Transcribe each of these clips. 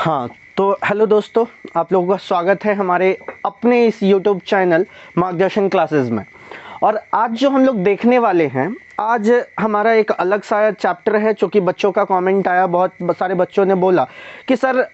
हाँ, तो हेलो दोस्तों, आप लोगों का स्वागत है हमारे अपने इस यूट्यूब चैनल मार्गदर्शन क्लासेस में। और आज जो हम लोग देखने वाले हैं, आज हमारा एक अलग सा चैप्टर है, जो कि बच्चों का कमेंट आया, बहुत सारे बच्चों ने बोला कि सर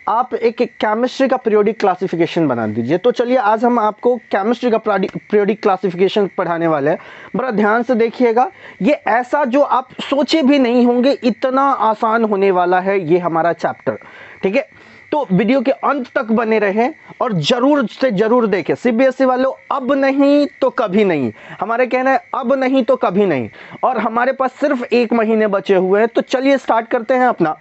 आप एक केमिस्ट्री का पीरियोडिक क्लासिफिकेशन बना दीजिए। तो चलिए आज हम आपको केमिस्ट्री का पीरियोडिक क्लासिफिकेशन पढ़ाने वाले हैं। बड़ा ध्यान से देखिएगा, ये ऐसा जो आप सोचे भी नहीं होंगे इतना आसान होने वाला है ये हमारा चैप्टर, ठीक है। तो वीडियो के अंत तक बने रहें और जरूर से जरूर देखें। सीबीएसई वालों, अब नहीं तो कभी नहीं, हमारे कहना है अब नहीं तो कभी नहीं, और हमारे पास सिर्फ 1 महीने बचे हुए हैं। तो चलिए स्टार्ट करते हैं अपना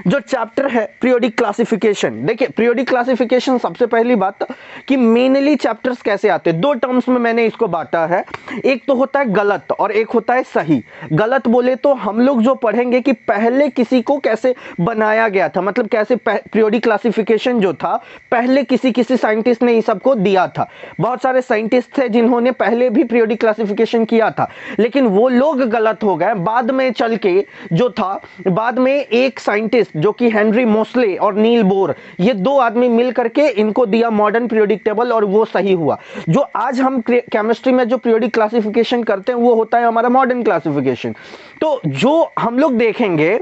जो चैप्टर है पीरियोडिक क्लासिफिकेशन। देखिए, पीरियोडिक क्लासिफिकेशन सबसे पहली बात कि मेनली चैप्टर्स कैसे आते हैं, 2 टर्म्स में मैंने इसको बांटा है। एक तो होता है गलत और एक होता है सही। गलत बोले तो हम लोग जो पढ़ेंगे कि पहले किसी को कैसे बनाया गया था, मतलब कैसे पीरियोडिक क्लासिफिकेशन जो था पहले किसी साइंटिस्ट ने इस सबको दिया था। बहुत सारे साइंटिस्ट थे जिन्होंने पहले भी पीरियोडिक क्लासिफिकेशन किया था, लेकिन वो लोग गलत हो गए। बाद में चल के जो था, बाद में एक साइंटिस्ट जो कि हेनरी मोसले और नील बोर, ये 2 आदमी मिल करके इनको दिया मॉडर्न पीरियोडिक टेबल, और वो सही हुआ। जो आज हम केमिस्ट्री में जो पीरियोडिक क्लासिफिकेशन करते हैं वो होता है हमारा मॉडर्न क्लासिफिकेशन। तो जो हम लोग देखेंगे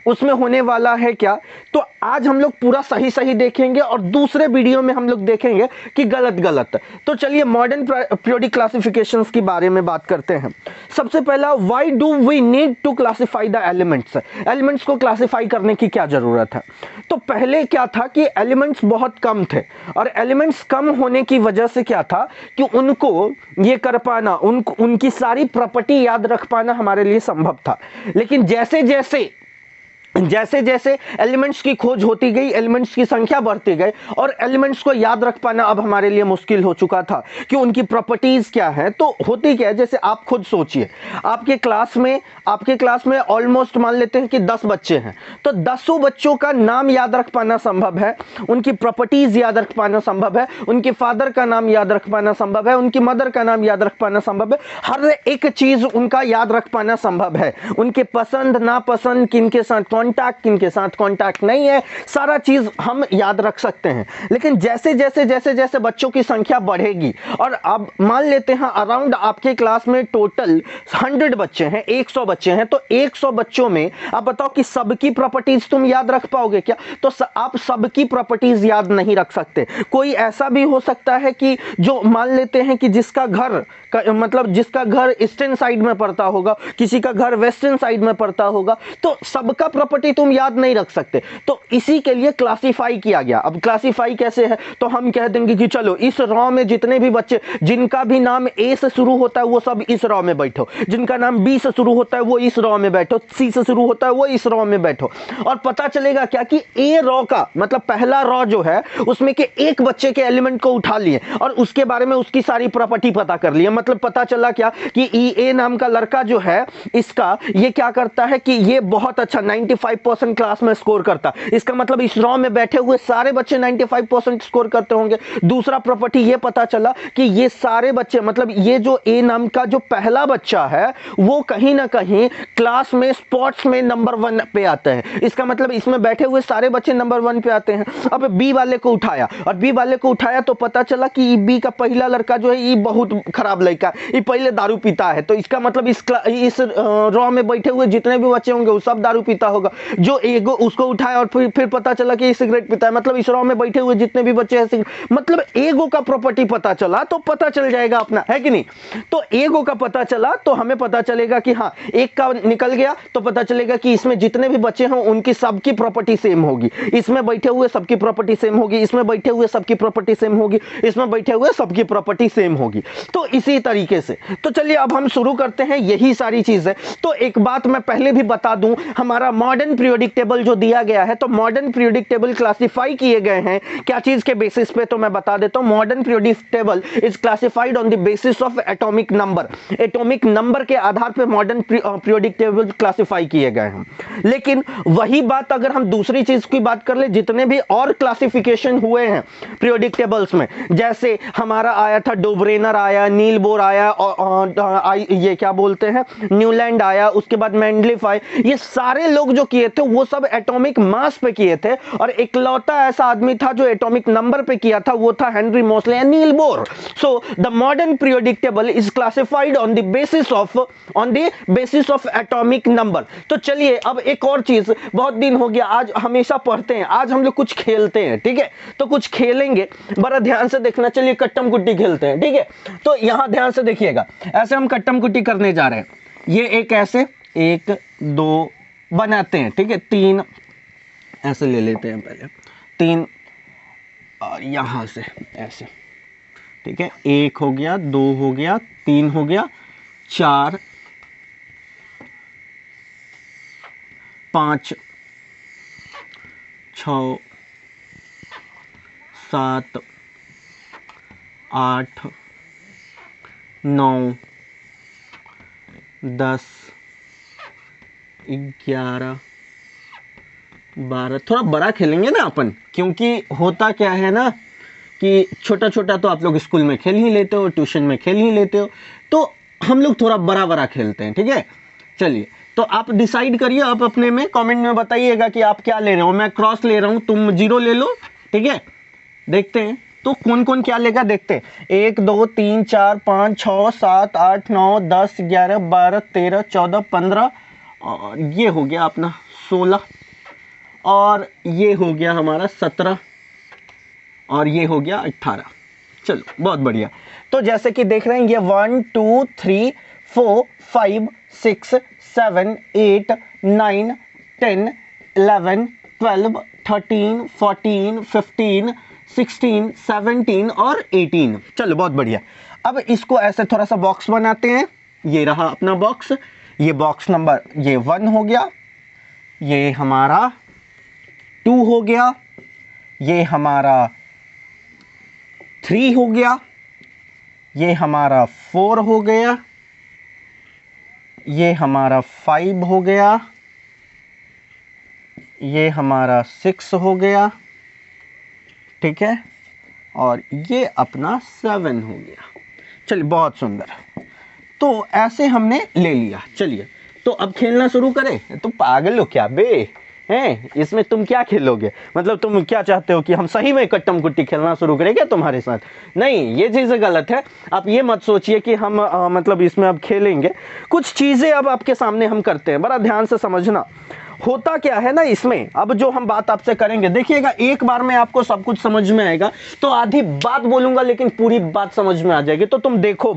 उसमें होने वाला है क्या, तो आज हम लोग पूरा सही सही देखेंगे और दूसरे वीडियो में हम लोग देखेंगे कि गलत गलत। तो चलिए मॉडर्न पीरियोडिक क्लासिफिकेशंस के बारे में बात करते हैं। सबसे पहला, why do we need to classify the elements. Elements को क्लासिफाई करने की क्या जरूरत है। तो पहले क्या था कि एलिमेंट्स बहुत कम थे, और एलिमेंट्स कम होने की वजह से क्या था कि उनको ये कर पाना, उनकी सारी प्रॉपर्टी याद रख पाना हमारे लिए संभव था। लेकिन जैसे जैसे एलिमेंट्स की खोज होती गई, एलिमेंट्स की संख्या बढ़ती गई, और एलिमेंट्स को याद रख पाना अब हमारे लिए मुश्किल हो चुका था कि उनकी प्रॉपर्टीज क्या है। तो होती क्या है, जैसे आप खुद सोचिए, आपके क्लास में ऑलमोस्ट मान लेते हैं कि 10 बच्चे हैं, तो 10 बच्चों का नाम याद रख पाना संभव है, उनकी प्रॉपर्टीज याद रख पाना संभव है, उनके फादर का नाम याद रख पाना संभव है, उनकी मदर का नाम याद रख पाना संभव है, हर एक चीज उनका याद रख पाना संभव है, उनके पसंद नापसंद, किनके साथ कांटेक्ट, किनके साथ कांटेक्ट नहीं है, सारा चीज हम याद रख सकते हैं। लेकिन जैसे जैसे बच्चों की संख्या बढ़ेगी, और अब मान लेते हैं अराउंड आपके क्लास में टोटल 100 बच्चे हैं, 100 बच्चे हैं, तो 100 बच्चों में आप बताओ कि सबकी प्रॉपर्टीज तुम याद रख पाओगे क्या। तो आप सबकी प्रॉपर्टीज याद नहीं रख सकते। कोई ऐसा भी हो सकता है कि जो मान लेते हैं कि जिसका घर ईस्टर्न साइड में पड़ता होगा, किसी का घर वेस्टर्न साइड में पड़ता होगा, तो सबका प्रॉपर्टी तुम याद नहीं रख सकते। तो इसी के लिए क्लासिफाई किया गया। अब क्लासिफाई कैसे है, तो हम कह देंगे कि चलो इस रॉ में जितने भी बच्चे जिनका भी नाम ए से शुरू होता है वो सब इस रॉ में बैठो, जिनका नाम बी से शुरू होता है वो इस रॉ में बैठो, सी से शुरू होता है वो इस रॉ में बैठो। और पता चलेगा क्या कि ए रॉ का मतलब पहला रॉ जो है उसमें के एक बच्चे के एलिमेंट को उठा लिए और उसके बारे में उसकी सारी प्रॉपर्टी पता कर लिए। मतलब पता चला क्या कि ए नाम का लड़का जो है, इसका ये क्या करता है कि ये बहुत अच्छा 95% क्लास में स्कोर करता। इसका मतलब इस रॉ में बैठे हुए सारे बच्चे 95% स्कोर करते होंगे। दूसरा प्रॉपर्टी ये पता चला कि ये सारे बच्चे, मतलब ये जो ए नाम का जो पहला बच्चा है वो कहीं ना कहीं क्लास में स्पोर्ट्स में नंबर 1 पे आता है। इसका मतलब इसमें बैठे हुए सारे बच्चे नंबर 1 पे आते हैं। अब बी वाले को उठाया, और बी वाले को उठाया तो पता चला कि बी का पहला लड़का जो है ये बहुत खराब लड़का है, ये पहले दारू पीता है। तो इसका मतलब इस रॉ में बैठे हुए जितने भी बच्चे होंगे वो सब दारू पीता होगा। जो एगो उसको उठाया और फिर पता चला कि सिगरेट पीता है, मतलब इस रॉ में बैठे हुए जितने भी बच्चे हैं, मतलब एगो का प्रॉपर्टी पता चला तो पता चल जाएगा अपना, है कि नहीं। तो एगो का पता चला तो हमें पता चलेगा कि हाँ, एक का निकल गया तो पता चलेगा कि इसमें जितने भी बच्चे हैं उनकी सबकी प्रॉपर्टी सेम होगी, इसमें बैठे हुए सबकी प्रॉपर्टी सेम होगी, इसमें बैठे हुए सबकी प्रॉपर्टी सेम होगी, इसमें बैठे हुए सबकी प्रॉपर्टी सेम होगी। तो इसी तरीके से, तो चलिए अब हम शुरू करते हैं, यही सारी चीज है। तो एक बात मैं पहले भी बता दूं, हमारा मॉडर्न पीरियोडिक टेबल जो दिया गया है, तो मॉडर्न पीरियोडिक टेबल क्लासिफाई किए गए हैं क्या चीज के बेसिस पे, तो मैं बता देता हूं। Modern periodic table is classified on the basis of atomic number. Atomic number के आधार पे मॉडर्न पीरियोडिक टेबल क्लासिफाई किए गए हैं। लेकिन वही बात अगर हम दूसरी चीज की बात कर ले, जितने भी और क्लासिफिकेशन हुए हैं पीरियोडिक टेबल्स में, जैसे हमारा आया था डोब्रेनर आया, नील बोर आया, और ये क्या बोलते हैं न्यूलैंड आया, उसके बाद मेंडलीफ आए, ये सारे लोग जो किए थे वो सब एटॉमिक मास पे किए थे, और इकलौता ऐसा आदमी था जो एटॉमिक नंबर पे किया था, वो था Henry Mosle and Niels Bohr. So the modern periodic table is classified on the basis of atomic number. तो चलिए अब एक और चीज, बहुत दिन हो गया, आज हमेशा पढ़ते हैं, आज हम लोग कुछ खेलते हैं, ठीक है? तो कुछ खेलेंगे, बड़ा ध्यान से देखना। चलिए कट्टम कुट्टी खेलते हैं, ठीक है? तो यहां ध्यान से देखिएगा, ऐसे हम कट्टम कुट्टी करने जा रहे हैं। ये एक ऐसे 1 2 बनाते हैं, ठीक है? 3 ऐसे ले लेते हैं पहले, 3 और यहां से ऐसे, ठीक है? 1 हो गया, 2 हो गया, 3 हो गया, 4 5 6 7 8 9 10 11 12। थोड़ा बड़ा खेलेंगे ना अपन, क्योंकि होता क्या है ना कि छोटा छोटा तो आप लोग स्कूल में खेल ही लेते हो, ट्यूशन में खेल ही लेते हो, तो हम लोग थोड़ा बड़ा बड़ा खेलते हैं, ठीक है? चलिए, तो आप डिसाइड करिए, आप अपने में कमेंट में बताइएगा कि आप क्या ले रहे हो। मैं क्रॉस ले रहा हूं, तुम 0 ले लो, ठीक है? देखते हैं तो कौन कौन क्या लेगा, देखते हैं। 1 2 3 4 5 6 7 8 9 10 11 12 13 14 15, और ये हो गया अपना 16, और ये हो गया हमारा 17, और ये हो गया 18। चलो बहुत बढ़िया। तो जैसे कि देख रहे हैं, ये 1 2 3 4 5 6 7 8 9 10 11 12 13 14 15 16 17 और 18। चलो बहुत बढ़िया। अब इसको ऐसे थोड़ा सा बॉक्स बनाते हैं। ये रहा अपना बॉक्स, ये बॉक्स नंबर, ये 1 हो गया, ये हमारा 2 हो गया, ये हमारा 3 हो गया, ये हमारा 4 हो गया, ये हमारा 5 हो गया, ये हमारा 6 हो गया, ठीक है? और ये अपना 7 हो गया। चलिए बहुत सुंदर। तो ऐसे हमने ले लिया। चलिए तो अब खेलना शुरू करें। तुम पागल हो क्या बे हैं? इसमें तुम क्या खेलोगे? मतलब तुम क्या चाहते हो कि हम सही में कट्टम कुट्टी खेलना शुरू करें क्या तुम्हारे साथ? नहीं, ये चीज़ गलत है। आप ये मत सोचिए कि हम मतलब इसमें अब खेलेंगे। कुछ चीज़ें अब आपके सामने हम करते हैं, बड़ा ध्यान से समझना। होता क्या है ना इसमें, अब जो हम बात आपसे करेंगे, देखिएगा एक बार में आपको सब कुछ समझ में आएगा, तो आधी बात बोलूंगा लेकिन पूरी बात समझ में आ जाएगी। तो तुम देखो,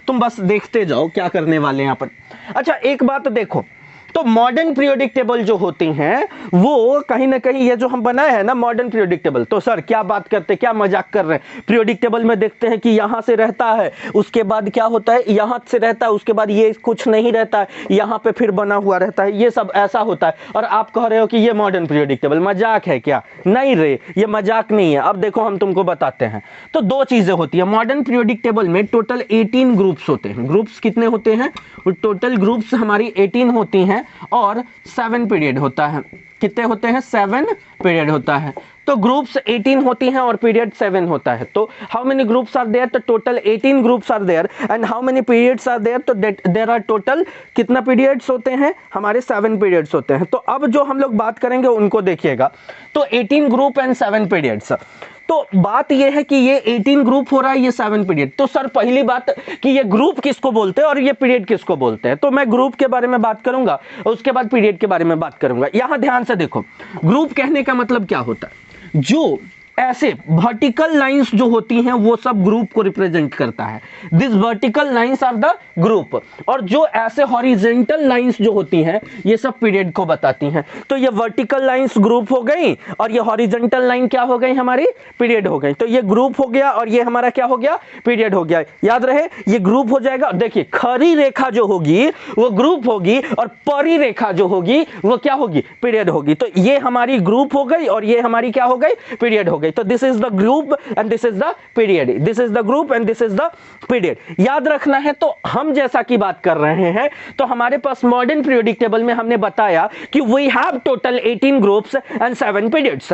तुम बस देखते जाओ क्या करने वाले हैं अपन। अच्छा एक बात देखो, तो मॉडर्न पीरियोडिक टेबल जो होती हैं वो कहीं ना कहीं, ये जो हम बनाए हैं ना मॉडर्न पीरियोडिक टेबल, तो सर क्या बात करते, क्या मजाक कर रहे हैं? पीरियोडिक टेबल में देखते हैं कि यहां से रहता है, उसके बाद क्या होता है, यहां से रहता है, उसके बाद ये कुछ नहीं रहता है, यहां पे फिर बना हुआ रहता है, ये सब ऐसा होता है। और आप कह रहे हो कि ये मॉडर्न पीरियोडिक टेबल मजाक है क्या? नहीं रे, ये मजाक नहीं है। अब देखो हम तुमको बताते हैं। तो 2 चीजें होती है मॉडर्न पीरियोडिक टेबल में। टोटल 18 ग्रुप्स होते हैं। ग्रुप्स कितने होते हैं? टोटल ग्रुप्स हमारी 18 होती हैं, और 7 पीरियड होता है। कितने होते हैं? 7 पीरियड होता है। तो ग्रुप्स 18 होती हैं और पीरियड 7 होता है। तो how many groups are there? तो total 18 groups are there. And how many periods are there? तो देयर आर टोटल कितना पीरियड्स होते हैं? हमारे 7 पीरियड्स होते हैं। तो अब जो हम लोग बात करेंगे उनको देखिएगा। तो 18 ग्रुप एंड 7 पीरियड्स। तो बात यह है कि ये 18 ग्रुप हो रहा है, ये 7 पीरियड। तो सर पहली बात कि ये ग्रुप किसको बोलते हैं और ये पीरियड किसको बोलते हैं? तो मैं ग्रुप के बारे में बात करूंगा, उसके बाद पीरियड के बारे में बात करूंगा। यहां ध्यान से देखो, ग्रुप कहने का मतलब क्या होता है? जो ऐसे वर्टिकल लाइंस जो होती हैं वो सब ग्रुप को रिप्रेजेंट करता है। This vertical lines are the group. और जो ऐसे हॉरिजेंटल लाइंस जो होती हैं ये सब पीरियड को बताती हैं। तो ये वर्टिकल लाइंस ग्रुप हो गई, और ये हॉरिजेंटल लाइन क्या हो गई? हमारी पीरियड हो गई। तो ये ग्रुप हो गया और ये हमारा क्या हो गया? पीरियड हो गया। याद रहे ये ग्रुप हो जाएगा। देखिए खड़ी रेखा जो होगी वो ग्रुप होगी, और परी रेखा जो होगी वो क्या होगी? पीरियड होगी। तो ये हमारी ग्रुप हो गई और ये हमारी क्या हो गई? पीरियड हो गई। गई। तो this is the group and this is the period, this is the group and this is the period, याद रखना है। तो हम जैसा कि बात कर रहे हैं, तो हमारे पास मॉडर्न पीरियोडिक टेबल में हमने बताया कि we have total 18 groups and 7 periods,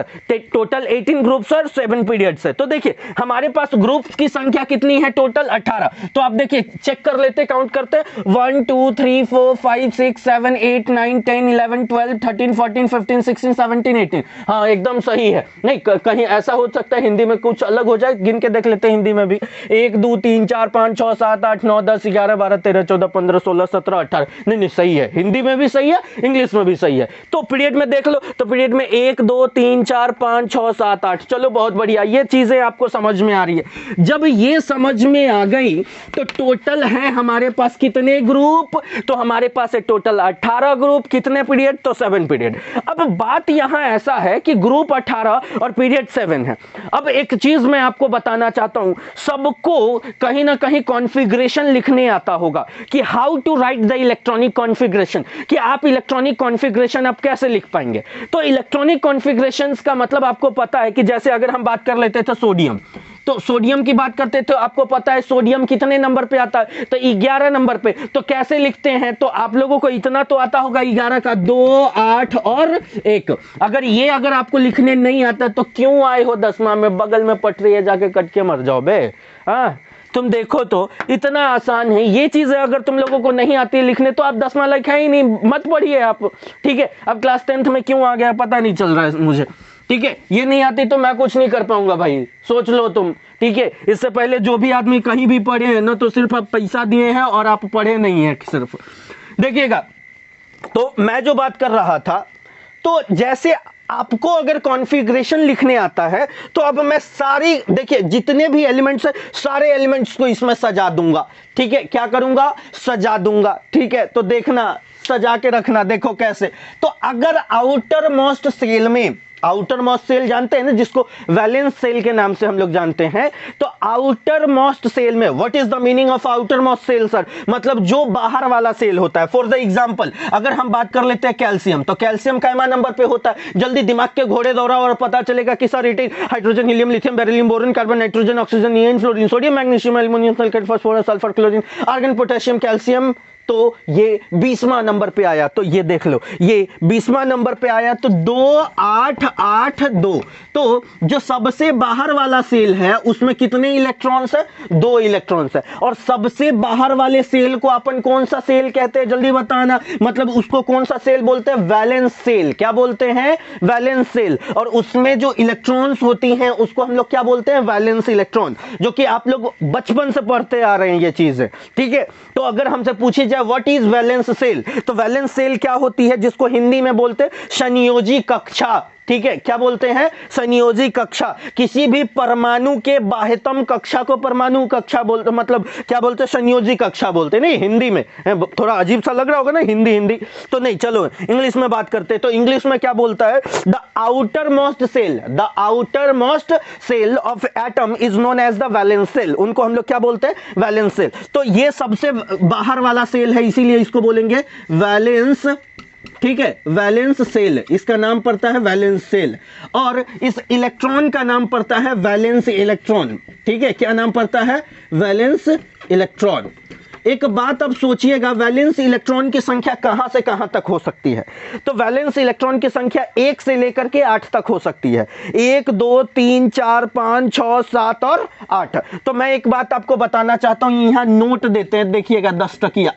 total 18 groups और 7 पीरियड्स है। तो देखिए हमारे पास ग्रुप्स की संख्या कितनी है, टोटल 18। तो आप देखिए चेक कर लेते, काउंट करते, 1 2 3 4 5 6 7 8 9 10 11 12 13 14 15 16 17 18। हाँ एकदम सही है। नहीं कहीं ऐसा हो सकता है हिंदी में कुछ अलग हो जाए, गिन के देख लेते हैं हिंदी में भी। 1 2 3 4 5 6 7 8 9 10 11 12 13 14 15 16 17 18। नहीं सही है, हिंदी में भी सही है, इंग्लिश में भी सही है। तो पीरियड में देख लो, तो पीरियड में 1 2 3 4 5 6 7 8। चलो बहुत बढ़िया, ये चीजें आपको समझ में आ रही है। जब ये समझ में आ गई तो टोटल है हमारे पास कितने ग्रुप, तो हमारे पास है टोटल 18 ग्रुप। कितने पीरियड, तो 7 पीरियड। अब बात यहां ऐसा है कि ग्रुप 18 और पीरियड 7 है। अब एक चीज मैं आपको बताना चाहता हूं, सबको कहीं ना कहीं कॉन्फ़िगरेशन लिखने आता होगा कि how to write the electronic configuration, कि आप इलेक्ट्रॉनिक कॉन्फ़िगरेशन आप कैसे लिख पाएंगे। तो इलेक्ट्रॉनिक कॉन्फ़िगरेशंस का मतलब आपको पता है कि जैसे अगर हम बात कर लेते थे सोडियम, तो सोडियम की बात करते तो आपको पता है सोडियम कितने नंबर पे आता है, तो 11 नंबर पे। तो कैसे लिखते हैं, तो आप लोगों को इतना तो आता होगा 11 का 2 8 और 1। अगर आपको लिखने नहीं आता तो क्यों आए हो 10वां में, बगल में पटरी है, जाके कट के मर जाओ बे। हाँ तुम देखो तो इतना आसान है ये चीजें, अगर तुम लोगों को नहीं आती है लिखने तो आप 10वां लिखा ही नहीं, मत पढ़िए आप। ठीक है, अब क्लास 10th में क्यों आ गया पता नहीं चल रहा है मुझे। ठीक है, ये नहीं आती तो मैं कुछ नहीं कर पाऊंगा भाई, सोच लो तुम। ठीक है, इससे पहले जो भी आदमी कहीं भी पढ़े हैं ना, तो सिर्फ आप पैसा दिए हैं और आप पढ़े नहीं है सिर्फ। देखिएगा, तो मैं जो बात कर रहा था, तो जैसे आपको अगर कॉन्फ़िगरेशन लिखने आता है, तो अब मैं सारी, देखिए जितने भी एलिमेंट्स है सारे एलिमेंट्स को इसमें सजा दूंगा। ठीक है, क्या करूंगा, सजा दूंगा। ठीक है, तो देखना, सजा के रखना। देखो कैसे, तो अगर आउटर मोस्ट सेल में, आउटर मोस्ट सेल जानते हैं ना, जिसको वैलेंस सेल के नाम से हम लोग जानते हैं, तो आउटर मोस्ट सेल में, what is the meaning of outermost shell sir, मतलब जो बाहर वाला सेल होता है। फॉर द एग्जांपल अगर हम बात कर लेते हैं कैल्शियम, तो कैल्शियम कैमा नंबर पे होता है, जल्दी दिमाग के घोड़े दौड़ा और पता चलेगा कि sir 18 hydrogen helium lithium beryllium boron carbon nitrogen oxygen neon fluorine sodium magnesium aluminium sulphate phosphorus sulphur chlorine argon potassium calcium, तो ये 20वां नंबर पे आया। तो ये देख लो, ये 20वां नंबर पे आया, तो 2 8 8 2। तो जो सबसे बाहर वाला सेल है उसमें कितने इलेक्ट्रॉन्स है, 2 इलेक्ट्रॉन्स है। और सबसे बाहर वाले सेल को अपन कौन सा सेल कहते हैं, जल्दी बताना, मतलब उसको कौन सा सेल बोलते हैं, वैलेंस सेल। क्या बोलते हैं, वैलेंस सेल। और उसमें जो इलेक्ट्रॉन्स होती हैं उसको हम लोग क्या बोलते हैं, वैलेंस इलेक्ट्रॉन, जो कि आप लोग बचपन से पढ़ते आ रहे हैं ये चीजें। ठीक है, तो अगर हमसे पूछे व्हाट इज वैलेंस सेल, तो वैलेंस सेल क्या होती है, जिसको हिंदी में बोलते हैं संयोजी कक्षा। ठीक है, क्या बोलते हैं, संयोजी कक्षा। किसी भी परमाणु के बाह्यतम कक्षा को परमाणु कक्षा बोलते, मतलब क्या बोलते हैं, संयोजी कक्षा बोलते। नहीं हिंदी में थोड़ा अजीब सा लग रहा होगा ना, हिंदी तो नहीं, चलो इंग्लिश में बात करते हैं। तो इंग्लिश में क्या बोलता है, the outermost shell, the outermost shell of atom is known as the valence shell. उनको हम लोग क्या बोलते हैं, वैलेंस सेल। तो ये सबसे बाहर वाला सेल है, इसीलिए इसको बोलेंगे वैलेंस। ठीक है, वैलेंस सेल, इसका नाम पड़ता है वैलेंस सेल। और इस इलेक्ट्रॉन का नाम पड़ता है वैलेंस इलेक्ट्रॉन। ठीक है, क्या नाम पड़ता है, वैलेंस इलेक्ट्रॉन। एक बात अब सोचिएगा, वैलेंस इलेक्ट्रॉन की संख्या कहां से कहां तक हो सकती है, तो वैलेंस इलेक्ट्रॉन की संख्या 1 से लेकर के 8 तक हो सकती है। 1 2 3 4 5 6 7 और 8। तो मैं एक बात आपको बताना चाहता हूं, यहां नोट देते हैं, देखिएगा 10 टकिया,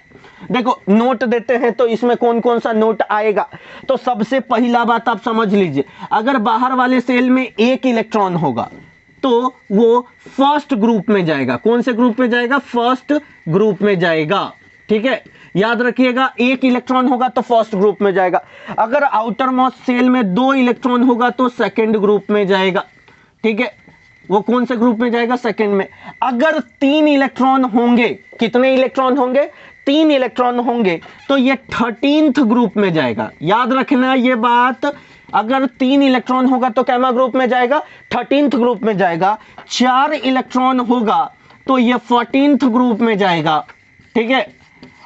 देखो नोट देते हैं, तो इसमें कौन कौन सा नोट आएगा। तो सबसे पहला बात आप समझ लीजिए, अगर बाहर वाले सेल में 1 इलेक्ट्रॉन होगा तो वो फर्स्ट ग्रुप में जाएगा। कौन से ग्रुप में जाएगा, फर्स्ट ग्रुप में जाएगा। ठीक है, याद रखिएगा, 1 इलेक्ट्रॉन होगा तो फर्स्ट ग्रुप में जाएगा। अगर आउटर मोस्ट सेल में 2 इलेक्ट्रॉन होगा तो सेकेंड ग्रुप में जाएगा। ठीक है, वो कौन से ग्रुप में जाएगा, सेकेंड में। अगर 3 इलेक्ट्रॉन होंगे, कितने इलेक्ट्रॉन होंगे, 3 इलेक्ट्रॉन होंगे, तो ये 13th ग्रुप में जाएगा। याद रखना ये बात, अगर 3 इलेक्ट्रॉन होगा तो कैमा ग्रुप में जाएगा, 13th ग्रुप में जाएगा। 4 इलेक्ट्रॉन होगा तो ये 14th ग्रुप में जाएगा। ठीक है,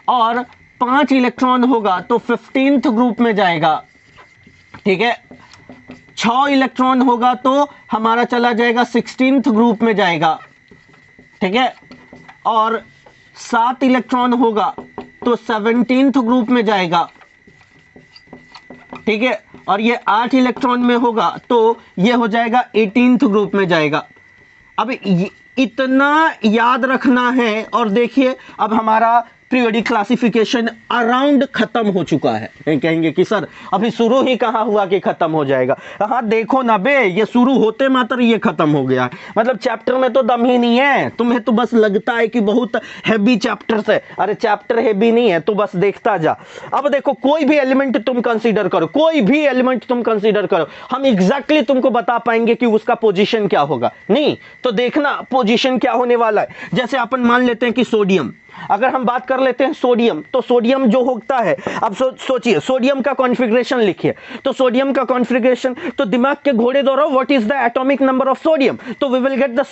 और 5 इलेक्ट्रॉन होगा तो 15th ग्रुप में जाएगा। ठीक है, 6 इलेक्ट्रॉन होगा तो हमारा चला जाएगा 16th ग्रुप में जाएगा, ठीक है, और 7 इलेक्ट्रॉन होगा तो 17th ग्रुप में जाएगा, ठीक है, और ये 8 इलेक्ट्रॉन में होगा तो ये हो जाएगा 18th ग्रुप में जाएगा। अब इतना याद रखना है। और देखिए अब हमारा पीरियोडिक क्लासिफिकेशन अराउंड खत्म हो चुका है। कहेंगे कि सर अभी शुरू ही कहाँ हुआ कि खत्म हो जाएगा। हाँ देखो ना बे, ये शुरू होते मात्र ये खत्म हो गया है। मतलब चैप्टर में तो दम ही नहीं है, तुम्हें तो बस लगता है कि बहुत हैवी चैप्टर है। अरे चैप्टर हैवी नहीं है, तो बस देखता जा। अब देखो कोई भी एलिमेंट तुम कंसीडर करो, कोई भी एलिमेंट तुम कंसीडर करो, हम एग्जैक्टली तुमको बता पाएंगे कि उसका पोजीशन क्या होगा नहीं। तो देखना पोजीशन क्या होने वाला है। जैसे अपन मान लेते हैं कि सोडियम, अगर हम बात कर लेते हैं सोडियम, तो सोडियम जो होता है, अब सोचिए सोडियम का कॉन्फ़िगरेशन लिखिए। तो सोडियम का कॉन्फ़िगरेशन, तो दिमाग के घोड़े दौड़ाओ, what is the atomic number of sodium, तो we will get the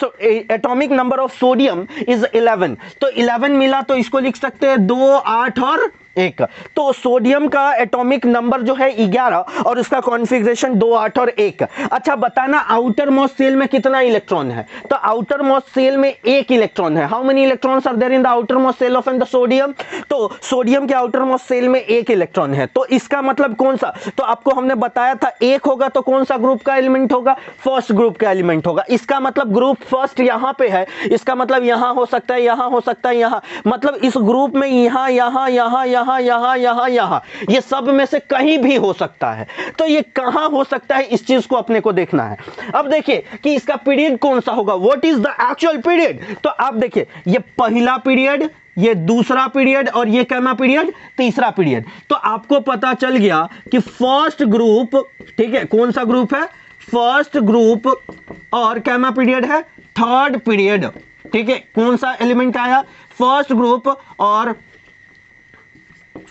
atomic number of sodium is 11। तो 11 मिला तो इसको लिख सकते हैं 2, 8 और 1। तो सोडियम का एटॉमिक नंबर जो है 11 और उसका कॉन्फ़िगरेशन 2, 8 और 1। अच्छा बताना आउटर मोस्ट सेल में कितना इलेक्ट्रॉन है। तो आउटर मोस्ट सेल में 1 इलेक्ट्रॉन है। How many electrons are there in the outermost shell of the sodium. तो सोडियम के आउटर मोस्ट सेल में 1 इलेक्ट्रॉन है। तो इसका मतलब कौन सा, तो आपको हमने बताया था 1 होगा तो कौन सा ग्रुप का एलिमेंट होगा, फर्स्ट ग्रुप का एलिमेंट होगा। इसका मतलब ग्रुप फर्स्ट यहां पे है, इसका मतलब यहां हो सकता है, यहां हो सकता है, यहां, मतलब इस ग्रुप में यहां यहां यहां यहां यहां यहां यहां, ये सब में से कहीं भी हो सकता है। तो ये कहां हो सकता है, इस चीज को अपने को देखना है। अब देखिए कि इसका पीरियड कौन सा होगा, what is the actual period. तो आप देखिए ये पहला पीरियड, ये दूसरा पीरियड और ये कैमा पीरियड, तीसरा पीरियड। तो आपको पता चल गया कि फर्स्ट ग्रुप, ठीक है, कौन सा ग्रुप है, फर्स्ट ग्रुप, और कैमा पीरियड है थर्ड पीरियड, ठीक है। कौन सा एलिमेंट आया, फर्स्ट ग्रुप और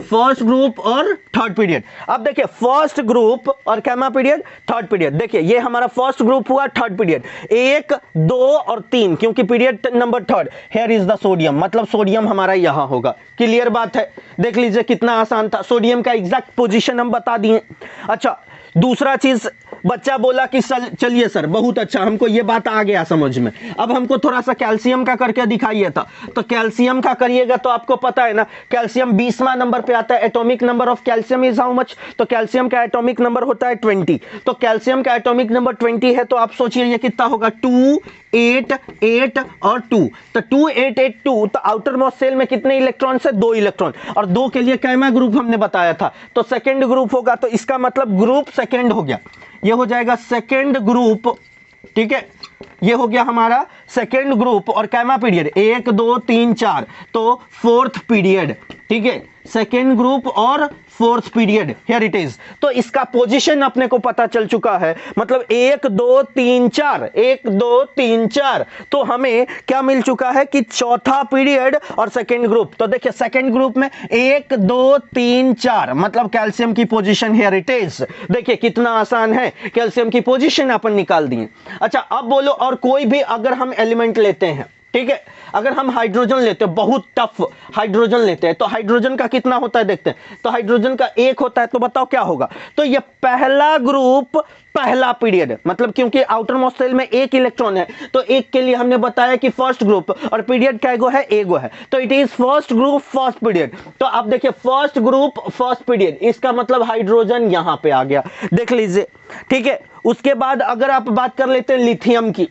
थर्ड पीरियड। अब देखिए फर्स्ट ग्रुप और कैमा पीरियड, थर्ड पीरियड। देखिए ये हमारा फर्स्ट ग्रुप हुआ, थर्ड पीरियड, 1, 2 और 3, क्योंकि period number third. Here is the sodium, मतलब सोडियम हमारा यहां होगा। क्लियर बात है, देख लीजिए कितना आसान था। सोडियम का एग्जैक्ट पोजीशन हम बता दिए। अच्छा दूसरा चीज, बच्चा बोला कि चलिए सर बहुत अच्छा, हमको ये बात आ गया समझ में, अब हमको थोड़ा सा कैल्शियम का करके दिखाइए था। तो कैल्शियम का करिएगा तो आपको पता है ना, कैल्शियम 20वां नंबर पे आता है। Atomic number of calcium is how much, तो कैल्शियम का एटॉमिक नंबर होता है 20। तो कैल्शियम का एटॉमिक नंबर 20 है, तो आप सोचिए ये कितना होगा, 2, 8, 8 और 2। तो 2, 8, 8, 2। तो आउटर मोस्ट सेल में कितने इलेक्ट्रॉन से, 2 इलेक्ट्रॉन, और 2 के लिए कैमा ग्रुप हमने बताया था, तो सेकेंड ग्रुप होगा। तो इसका मतलब ग्रुप सेकेंड हो गया, ये हो जाएगा सेकेंड ग्रुप, ठीक है, ये हो गया हमारा सेकेंड ग्रुप। और कैमा पीरियड 1, 2, 3, 4, तो फोर्थ पीरियड, ठीक है, सेकेंड ग्रुप और fourth period, here it is. तो इसका पोजीशन अपने को पता चल चुका है, मतलब 1, 2, 3, 4, 1, 2, 3, 4। तो हमें क्या मिल चुका है कि चौथा पीरियड और सेकेंड ग्रुप। तो देखिए सेकेंड ग्रुप में 1, 2, 3, 4, मतलब कैल्शियम की पोजीशन हियर इट इज। देखिए कितना आसान है, कैल्शियम की पोजीशन अपन निकाल दिए। अच्छा अब बोलो, और कोई भी अगर हम एलिमेंट लेते हैं, ठीक है, अगर हम हाइड्रोजन लेते हैं, बहुत टफ हाइड्रोजन लेते हैं, तो हाइड्रोजन का कितना होता है देखते हैं। तो हाइड्रोजन का 1 होता है, तो बताओ क्या होगा। तो ये पहला ग्रुप पहला पीरियड, मतलब क्योंकि आउटर मोस्ट सेल में 1 इलेक्ट्रॉन है, तो 1 के लिए हमने बताया कि फर्स्ट ग्रुप, और पीरियड क्या है, एगो है, तो it is first group first period. तो आप देखिए फर्स्ट ग्रुप फर्स्ट पीरियड, इसका मतलब हाइड्रोजन यहां पे आ गया, देख लीजिए, ठीक है। उसके बाद अगर आप बात कर लेते हैं लिथियम की,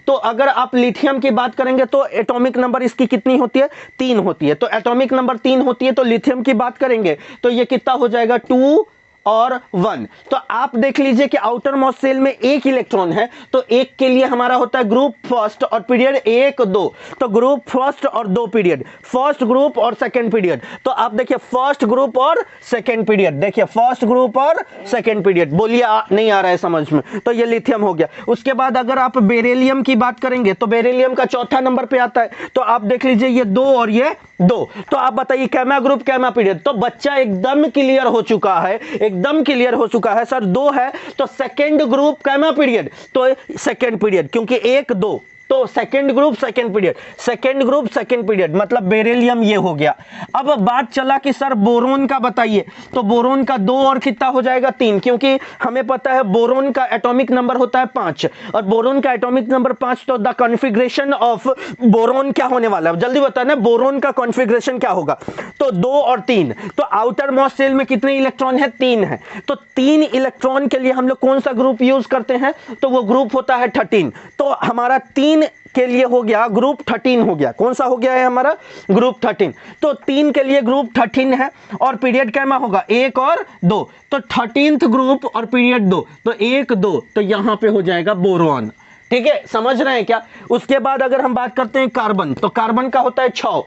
तो अगर आप लिथियम की बात करेंगे तो एटॉमिक नंबर इसकी कितनी होती है, 3 होती है। तो एटॉमिक नंबर 3 होती है, तो लिथियम की बात करेंगे तो ये कितना हो जाएगा, 2 और 1। तो आप देख लीजिए कि आउटर मोस्ट सेल में 1 इलेक्ट्रॉन है, तो 1 के लिए हमारा होता है ग्रुप फर्स्ट और पीरियड 1, 2। तो ग्रुप फर्स्ट और 2 पीरियड, फर्स्ट ग्रुप और सेकंड पीरियड। तो आप देखिए फर्स्ट ग्रुप और सेकंड पीरियड, देखिए फर्स्ट ग्रुप और सेकंड पीरियड। बोलिए नहीं आ रहा है समझ में, तो ये लिथियम हो गया। उसके बाद अगर आप बेरिलियम की बात करेंगे तो बेरिलियम का चौथा नंबर पे आता है, तो आप देख लीजिए ये 2 और ये 2। तो आप बताइए कैमा ग्रुप कैमा पीरियड। तो बच्चा एकदम क्लियर हो चुका है, एकदम क्लियर हो चुका है सर, 2 है तो सेकंड ग्रुप कैमा पीरियड, तो सेकंड पीरियड, क्योंकि 1, 2, तो second group second period, second group second period, मतलब बेरिलियम ये हो गया। अब बात चला कि सर बोरोन का बताइए, तो बोरोन का 2 और कितना हो जाएगा 3, क्योंकि हमें पता है बोरोन का एटॉमिक नंबर होता है 5 और बोरोन का एटॉमिक नंबर 5, तो द कॉन्फ़िगरेशन ऑफ बोरोन क्या होने वाला है जल्दी बताना, बोरोन का कॉन्फ़िगरेशन क्या होगा, तो 2 और 3। तो आउटर मोस्ट शेल में कितने इलेक्ट्रॉन है, 3 है, तो 3 इलेक्ट्रॉन के लिए हम लोग कौन सा ग्रुप यूज करते हैं, तो वो ग्रुप होता है 13। तो हमारा 3 के लिए हो गया ग्रुप 13 हो गया, कौन सा हो गया है हमारा ग्रुप 13। तो 3 के लिए ग्रुप 13 है और पीरियड कैमा होगा 1 और 2, तो 13th ग्रुप और पीरियड 2, तो 1 2, तो यहां पे हो जाएगा बोरॉन। ठीक है, समझ रहे हैं क्या। उसके बाद अगर हम बात करते हैं कार्बन, तो कार्बन का होता है 6,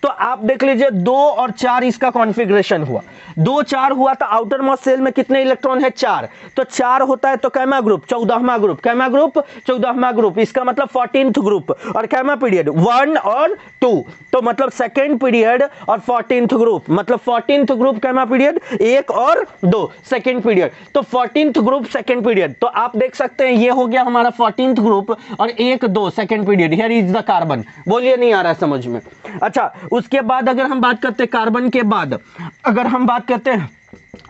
तो आप देख लीजिए 2 और 4 इसका कॉन्फ़िगरेशन हुआ, 2 4 हुआ, तो आउटर मोस्ट शेल में कितने इलेक्ट्रॉन है 4, तो 4 होता है तो कैमा ग्रुप 14वां ग्रुप, कैमा ग्रुप 14वां ग्रुप, इसका मतलब 14th ग्रुप, और कैमा पीरियड 1 और 2, तो मतलब सेकेंड पीरियड और 14th ग्रुप, मतलब 14th ग्रुप कैमा पीरियड 1 और 2 सेकेंड पीरियड, तो 14th ग्रुप सेकेंड पीरियड। तो आप देख सकते हैं ये हो गया हमारा 14th ग्रुप और 1 2 second period, here is the carbon. बोलिए नहीं आ रहा समझ में। अच्छा, उसके बाद अगर हम बात करते हैं कार्बन के बाद अगर हम बात करते हैं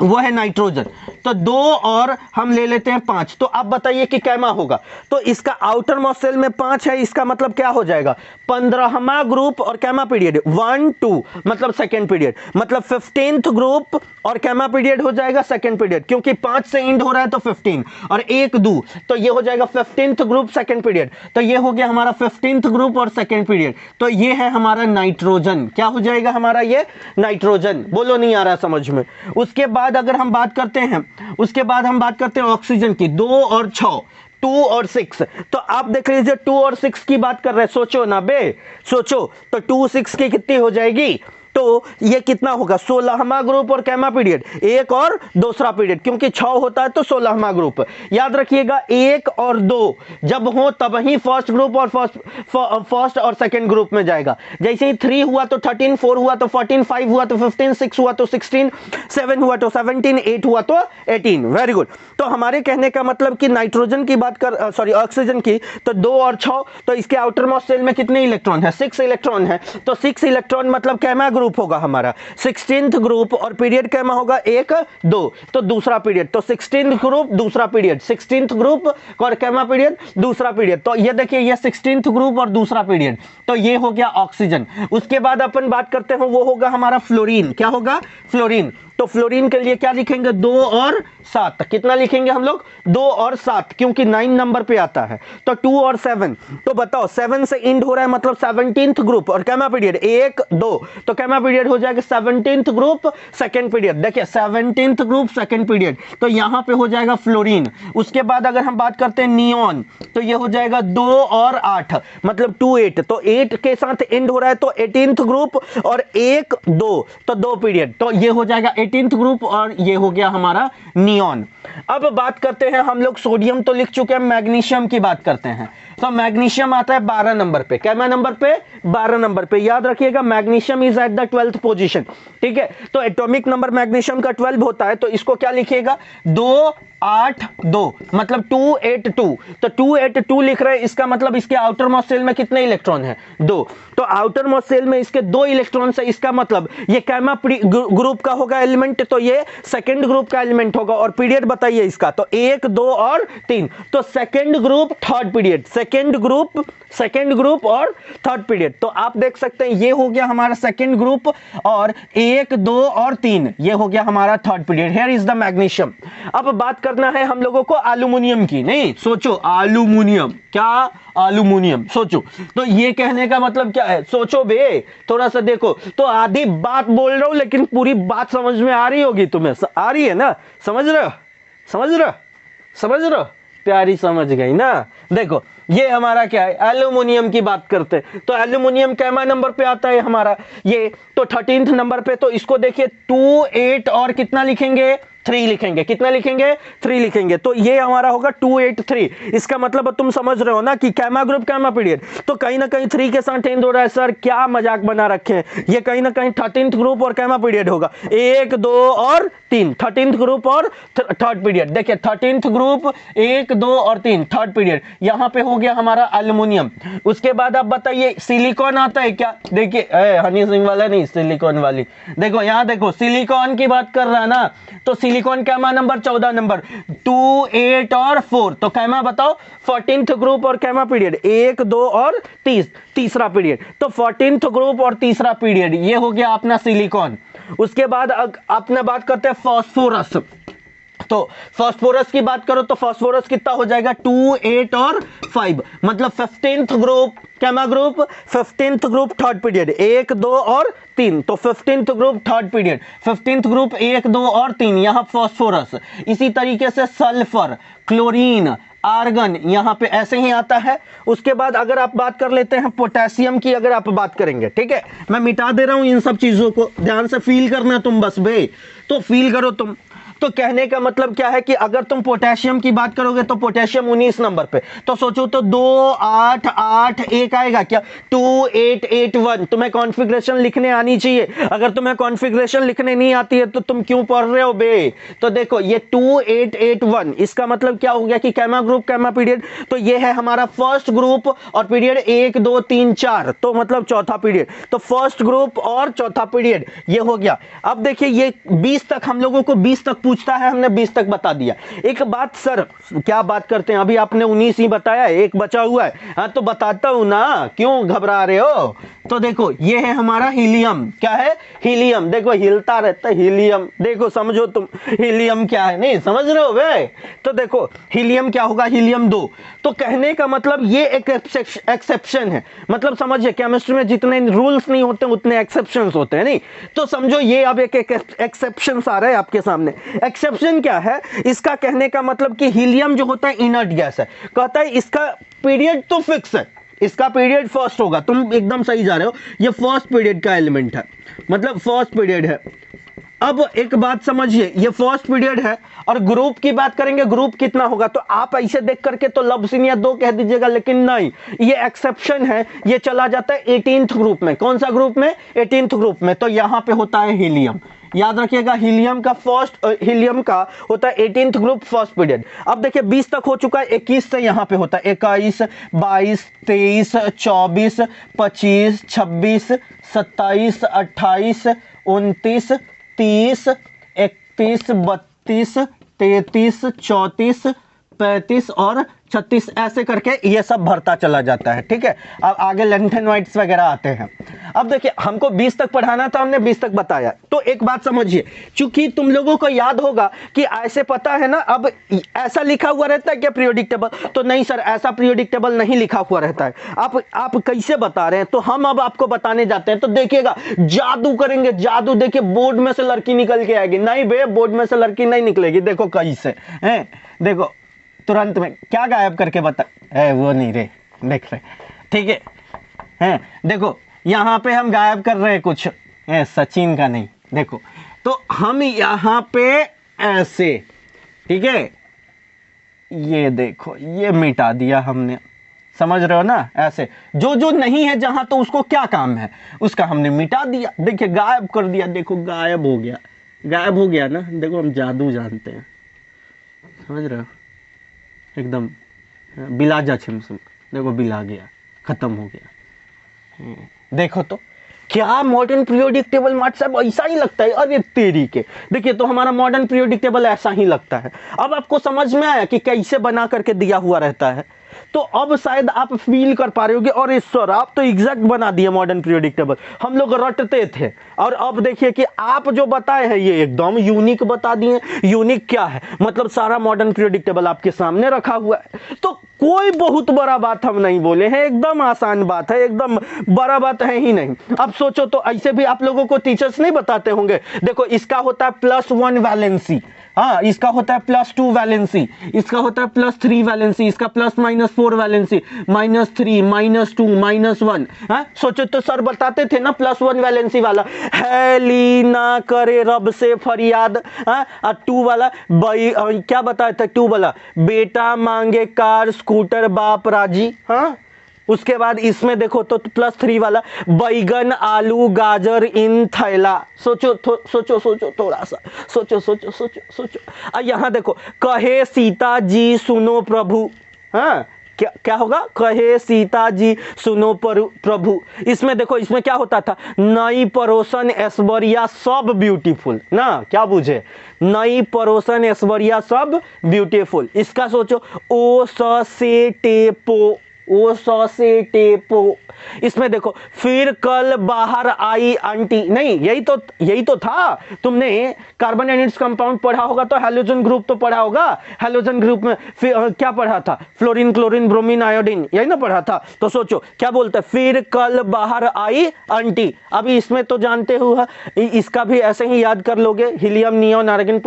वो है नाइट्रोजन, तो 2 और हम ले लेते हैं 5, तो आप बताइए कि कैमा होगा, तो इसका आउटर मोस्ट शेल में 5 है, इसका मतलब क्या हो जाएगा 15वां ग्रुप और कैमा पीरियड 1 2, मतलब सेकेंड पीरियड, मतलब 15th ग्रुप और कैमा पीरियड हो जाएगा सेकेंड पीरियड, क्योंकि 5 से एंड हो रहा है तो 15 और 1 2, तो ये हो जाएगा 15th ग्रुप सेकेंड पीरियड, तो ये हो गया हमारा 15th ग्रुप और सेकेंड पीरियड, तो ये है हमारा नाइट्रोजन। क्या हो जाएगा हमारा ये नाइट्रोजन, बोलो नहीं आ रहा समझ में। उसके बाद अगर हम बात करते हैं, उसके बाद हम बात करते हैं ऑक्सीजन की, 2 और 6, 2 और 6, तो आप देख लीजिए 2 और 6 की बात कर रहे हैं, सोचो ना बे, सोचो, तो 2 6 की कितनी हो जाएगी, तो ये कितना होगा 16वां ग्रुप और कैमा पीरियड 1 और दूसरा पीरियड, क्योंकि 6 होता है तो 16वां ग्रुप। याद रखिएगा 1 और 2 जब हो तब ही फर्स्ट ग्रुप और फर्स्ट और सेकंड ग्रुप में जाएगा। जैसे ही 3 हुआ तो 13, 4 हुआ तो 14, 5 हुआ तो 15, 6 हुआ तो 16, 7 हुआ तो 17, 8 हुआ तो 18। Very good. तो हमारे कहने का मतलब कि नाइट्रोजन की बात कर, सॉरी ऑक्सीजन की, तो 2 और 6, तो इसके आउटर मोस्ट शेल में कितने इलेक्ट्रॉन है 6 इलेक्ट्रॉन है, तो 6 इलेक्ट्रॉन मतलब कैमा ग्रुप होगा हमारा 16th ग्रुप और पीरियड कैमा होगा 1 2, तो दूसरा पीरियड, तो 16th ग्रुप दूसरा पीरियड, 16th ग्रुप और कैमा पीरियड दूसरा पीरियड, तो ये देखिए ये 16th ग्रुप और दूसरा पीरियड, तो ये हो गया ऑक्सीजन। उसके बाद अपन बात करते हैं वो होगा हमारा फ्लोरीन। क्या होगा फ्लोरीन, तो फ्लोरीन के लिए क्या लिखेंगे 2 और 7, कितना लिखेंगे हम लोग 2 और 7, क्योंकि 9 नंबर पे आता है, तो 2 और 7, तो बताओ 7 से एंड हो रहा है मतलब 17th ग्रुप और कैमा पीरियड 1 2, तो कैमा पीरियड हो जाएगा 17th ग्रुप सेकंड पीरियड। देखिए 17th ग्रुप सेकंड पीरियड, तो यहां पे हो जाएगा फ्लोरीन। उसके बाद अगर हम बात करते हैं नियॉन, तो ये हो जाएगा 2 और 8, मतलब 2 8, तो 8 के साथ एंड हो रहा है तो 18th ग्रुप और 1 2, तो 2 पीरियड, तो ये हो जाएगा 18th ग्रुप और ये हो गया हमारा नियॉन। अब बात करते हैं हम लोग सोडियम तो लिख चुके हैं, मैग्नीशियम की बात करते हैं, तो मैग्नीशियम आता है 12 नंबर पे, कैमा नंबर पे 12 नंबर पे। याद रखिएगा magnesium is at the 12th position, ठीक है, तो एटॉमिक नंबर मैग्नीशियम का 12 होता है, तो इसको क्या लिखिएगा 2 8 2, मतलब 282, तो 282 लिख रहे हैं, इसका मतलब इसके आउटर मोस्ट शेल में कितने इलेक्ट्रॉन है 2, तो आउटर मोस्ट शेल में इसके 2 इलेक्ट्रॉन से, इसका मतलब ये कैमा ग्रुप का होगा एलिमेंट, तो ये सेकंड ग्रुप का एलिमेंट होगा। और पीरियड बताइए इसका, तो 1 2 और 3, तो second group third period, second group और थर्ड पीरियड, तो आप देख सकते हैं ये हो गया हमारा सेकंड ग्रुप और 1 2 और 3, ये हो गया हमारा third period. Here is the magnesium. अब बात करना है हम लोगों को एल्यूमिनियम की, नहीं सोचो एल्यूमिनियम, क्या एल्यूमिनियम, सोचो, तो ये कहने का मतलब क्या है, सोचो बे, थोड़ा सा देखो, तो आधी बात बोल रहा हूं लेकिन पूरी बात समझ में आ रही होगी तुम्हें, आ रही है ना, समझ रहे हो, प्यारी समझ गई ना। देखो ये हमारा क्या है, एल्यूमिनियम की बात करते हैं, तो एल्यूमिनियम कैमा नंबर पे आता है हमारा ये, तो 13th नंबर पे, तो इसको देखिए 2 8 और कितना लिखेंगे 3 लिखेंगे। कितना लिखेंगे? 3 लिखेंगे। तो ये हमारा होगा 283। इसका मतलब तुम समझ रहे हो ना कि कैमा ग्रुप कैमा पीरियड, तो कहीं ना कहीं 3 के साथ एंड हो रहा है। सर क्या मजाक बना रखे हैं, ये कहीं ना कहीं 13th ग्रुप और कैमा पीरियड होगा। 1 2 और 3, 13th ग्रुप और थर्ड पीरियड। देखिए 13th ग्रुप 1 2 और 3 थर्ड पीरियड। यहां पे हो गया हमारा एल्युमिनियम। उसके बाद आप बताइए सिलिकॉन आता है क्या? देखिए हनी सिंह वाला नहीं, सिलिकॉन वाली। देखो यहां देखो सिलिकॉन की बात कर रहा है ना, तो सिलिकॉन कैमा नंबर 14 नंबर 2 8 और 4। तो कैमा बताओ 14th ग्रुप और कैमा पीरियड 1 2 और 30 तीसरा पीरियड। तो 14th ग्रुप और तीसरा पीरियड ये हो गया अपना सिलिकॉन। उसके बाद अपने बात करते हैं फास्फोरस। तो फास्फोरस की बात करो तो फास्फोरस कितना हो जाएगा? 2 8 और 5, मतलब 15th ग्रुप कैमा group, 15th group third period 1 2 और 3। तो 15th group third period, 15th group 1 2 और 3, यहां फास्फोरस। इसी तरीके से सल्फर, क्लोरीन, आर्गन यहां पे ऐसे ही आता है। उसके बाद अगर आप बात कर लेते हैं पोटेशियम की, अगर आप बात करेंगे, ठीक है मैं मिटा दे रहा हूं इन सब चीजों को, ध्यान से फील करना तुम बस बे, तो फील करो तुम। तो कहने का मतलब क्या है कि अगर तुम पोटेशियम की बात करोगे तो पोटेशियम 19 नंबर पे, तो सोचो तो 2 8 8 1 आएगा क्या? 2 8 8 1। तुम्हें कॉन्फ़िगरेशन लिखने आनी चाहिए। अगर तुम्हें कॉन्फ़िगरेशन लिखने नहीं आती है तो तुम क्यों पढ़ रहे हो बे? तो देखो ये 2 8 8 1, इसका मतलब क्या हो गया कि कैमा ग्रुप कैमा पीरियड, तो ये है हमारा फर्स्ट ग्रुप और पीरियड 1 2 3 4, तो मतलब चौथा पीरियड। तो फर्स्ट ग्रुप और चौथा पीरियड ये हो गया। अब देखिए ये 20 तक हम लोगों को 20 तक पूछता है, हमने 20 तक बता दिया। एक बात सर क्या बात करते हैं, अभी आपने 19 ही बताया, एक बचा हुआ है। हाँ तो बताता हूं ना, क्यों घबरा रहे हो? तो देखो ये है हमारा हीलियम। क्या है? हीलियम। देखो हिलता रहता है हीलियम, देखो समझो तुम हीलियम क्या है, नहीं समझ रहे हो वे? तो देखो हीलियम क्या होगा? हीलियम 2। तो कहने का मतलब ये एक एक्सेप्शन है, मतलब समझिए केमिस्ट्री में जितने रूल्स नहीं होते उतने एक्सेप्शंस होते हैं, नहीं? तो समझो ये अब एक एक्सेप्शन आ रहा है आपके सामने। एक्सेप्शन क्या है इसका? कहने का मतलब कि हीलियम जो होता है इनर्ट गैस है, कहता है इसका पीरियड तो फिक्स है, इसका पीरियड फर्स्ट होगा। तुम एकदम सही जा रहे हो, ये फर्स्ट पीरियड का एलिमेंट है, मतलब फर्स्ट पीरियड है। अब एक बात समझिए, ये फर्स्ट पीरियड है और ग्रुप की बात करेंगे, ग्रुप कितना होगा? तो आप ऐसे देख करके तो लवसिनिया 2 कह दीजिएगा, लेकिन नहीं, ये एक्सेप्शन है, ये चला जाता है 18th ग्रुप में। कौन सा ग्रुप में? 18th ग्रुप में। तो यहां पे होता है हीलियम। याद रखिएगा हीलियम का होता है 18th ग्रुप फर्स्ट पीरियड। अब देखिए 20 तक हो चुका है, 21 से यहां पे होता है 21 22 23 24 25 26 27 28 29 30 31 32 33 34 35 और 36, ऐसे करके ये सब भरता चला जाता है। ठीक है, अब आगे लेंथेनॉइड्स वगैरह आते हैं। अब देखिए हमको 20 तक पढ़ाना था, हमने 20 तक बताया। तो एक बात समझिए, चूंकि तुम लोगों को याद होगा कि ऐसे पता है ना, अब ऐसा लिखा हुआ रहता है क्या पीरियोडिक टेबल? तो नहीं सर, ऐसा पीरियोडिक टेबल नहीं लिखा हुआ रहता है। आप कैसे बता रहे हैं? तो हम अब आपको बताने जाते हैं। तो देखिएगा जादू करेंगे, जादू। देखिए बोर्ड में से लड़की निकल के आएगी। नहीं बे, बोर्ड में से लड़की नहीं निकलेगी। देखो कैसे हैं, देखो तुरंत में क्या गायब करके बता है, वो नहीं रे, देख रहे, ठीक है हैं? देखो यहाँ पे हम गायब कर रहे हैं कुछ है, सचिन का नहीं। देखो तो हम यहाँ पे ऐसे, ठीक है, ये देखो ये मिटा दिया हमने, समझ रहे हो ना? ऐसे जो जो नहीं है जहां, तो उसको क्या काम है उसका हमने मिटा दिया। देखिए गायब कर दिया, देखो गायब हो गया, गायब हो गया ना। देखो हम जादू जानते हैं, समझ रहे हो? एकदम बिलाजा छिमसम, देखो बिला गया, खत्म हो गया। देखो तो क्या मॉडर्न पीरियोडिक टेबल मार्ट साहब ऐसा ही लगता है? अरे तेरी के, देखिए तो हमारा मॉडर्न पीरियोडिक टेबल ऐसा ही लगता है। अब आपको समझ में आया कि कैसे बना करके दिया हुआ रहता है? तो अब शायद आप फील कर पा रहे होगे, और इस सर आप तो एग्जैक्ट बना दिए मॉडर्न पीरियोडिक टेबल, हम लोग रटते थे। और अब देखिए कि आप जो बताए हैं ये एकदम यूनिक बता दिए। यूनिक क्या है? मतलब सारा मॉडर्न पीरियोडिक टेबल आपके सामने रखा हुआ है। तो कोई बहुत बड़ा बात हम नहीं बोले हैं, एकदम आसान बात है, एकदम बड़ा बात है ही नहीं। अब सोचो तो ऐसे भी आप लोगों को टीचर्स नहीं बताते होंगे। देखो इसका होता है +1 वैलेंसी, हाँ इसका होता है +2 वैलेंसी, इसका होता है +3 वैलेंसी, इसका +-4 वैलेंसी, -3 -2 -1। हाँ सोचो तो सर बताते थे ना +1 वैलेंसी वाला। है ली ना करे रब से फरियाद। हाँ, टू वाला क्या बताया था, टू वाला बेटा मांगे कार स्कूटर बाप राजी। हाँ, उसके बाद इसमें देखो तो प्लस 3 वाला बैगन आलू गाजर इन थैला। सोचो सोचो सोचो, थोड़ा सा सोचो सोचो सोचो सोचो। यहाँ देखो कहे सीता जी सुनो प्रभु। हाँ, क्या क्या होगा, कहे सीता जी सुनो प्रभु। इसमें देखो, इसमें क्या होता था, नई परोसन ऐश्वर्या सब ब्यूटीफुल ना, क्या बुझे, नई परोसन ऐश्वर्या सब ब्यूटीफुल। इसका सोचो ओ स से टेपो, ओ सौ से टेपो। इसमें देखो फिर कल बाहर आई आंटी। नहीं, यही तो था। तुमने कार्बन एनिड्स कंपाउंड पढ़ा होगा तो हैलोजन ग्रुप तो पढ़ा होगा। हैलोजन ग्रुप में क्या पढ़ा था, फ्लोरीन क्लोरीन ब्रोमीन आयोडीन, यही ना पढ़ा था। तो सोचो क्या बोलते हैं, फिर कल बाहर आई आंटी। अभी इसमें तो जानते हो, इसका भी ऐसे ही याद कर लोगे, helium neon argon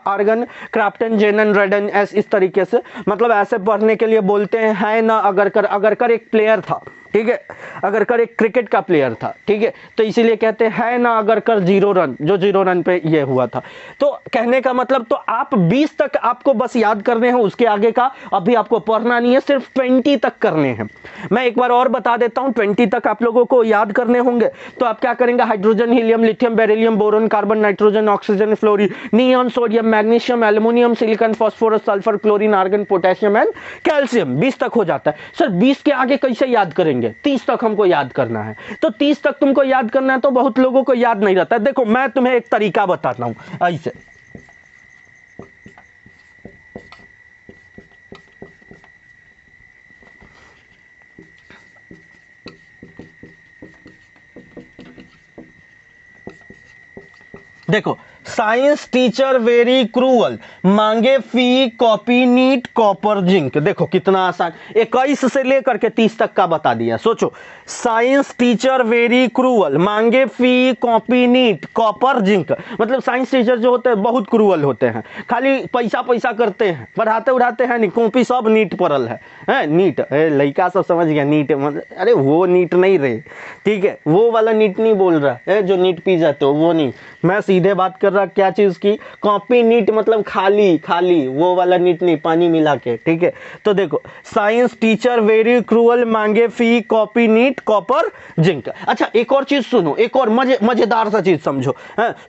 argon krypton xenon radon, इस तरीके से। मतलब ऐसे पढ़ने के लिए बोलते हैं। है ना अगर कर एक प्लेयर था, ठीक है, अगर कर एक क्रिकेट का प्लेयर था, ठीक है, तो इसीलिए कहते हैं ना अगर कर 0 रन, जो 0 रन पे ये हुआ था। तो कहने का मतलब, तो आप 20 तक आपको बस याद करने हैं, उसके आगे का अभी आपको पढ़ना नहीं है, सिर्फ 20 तक करने हैं। मैं एक बार और बता देता हूं, 20 तक आप लोगों को याद करने होंगे। तो आप क्या करेंगे, hydrogen helium lithium beryllium boron carbon nitrogen oxygen fluorine neon sodium magnesium aluminium silicon phosphorus sulphur chlorine argon potassium and calcium. 20 तक हो जाता है। सर 20 के आगे कैसे याद करेंगे, 30 तक हमको याद करना है। तो 30 तक तुमको याद करना है, तो बहुत लोगों को याद नहीं रहता। देखो मैं तुम्हें एक तरीका बताता हूं ऐसे। देखो, साइंस टीचर वेरी क्रूअल, मांगे फी कॉपी नीट कॉपर जिंक। देखो कितना आसान, 21 से लेकर के 30 तक का बता दिया। सोचो, साइंस टीचर वेरी क्रूअल, मांगे फी कॉपी नीट कॉपर जिंक। मतलब साइंस टीचर जो होते हैं बहुत क्रूअल होते हैं, खाली पैसा पैसा करते हैं, पढ़ाते उड़ाते हैं नहीं, कॉपी सब नीट पड़ल है नीट। लड़का सब समझ गया नीट, मतलब अरे वो नीट नहीं रहे, ठीक है, वो वाला नीट नहीं बोल रहा है जो नीट पी जाते हो, वो नहीं। मैं सीधे बात कर रहा क्या चीज की, कॉपी नीट मतलब खाली खाली, वो वाला नीट नहीं, पानी मिला के, ठीक है। तो देखो, साइंस टीचर वेरी क्रूअल, मांगे फी कॉपी नीट कॉपर जिंक। अच्छा एक और चीज सुनो, एक और मजेदार सा चीज समझो।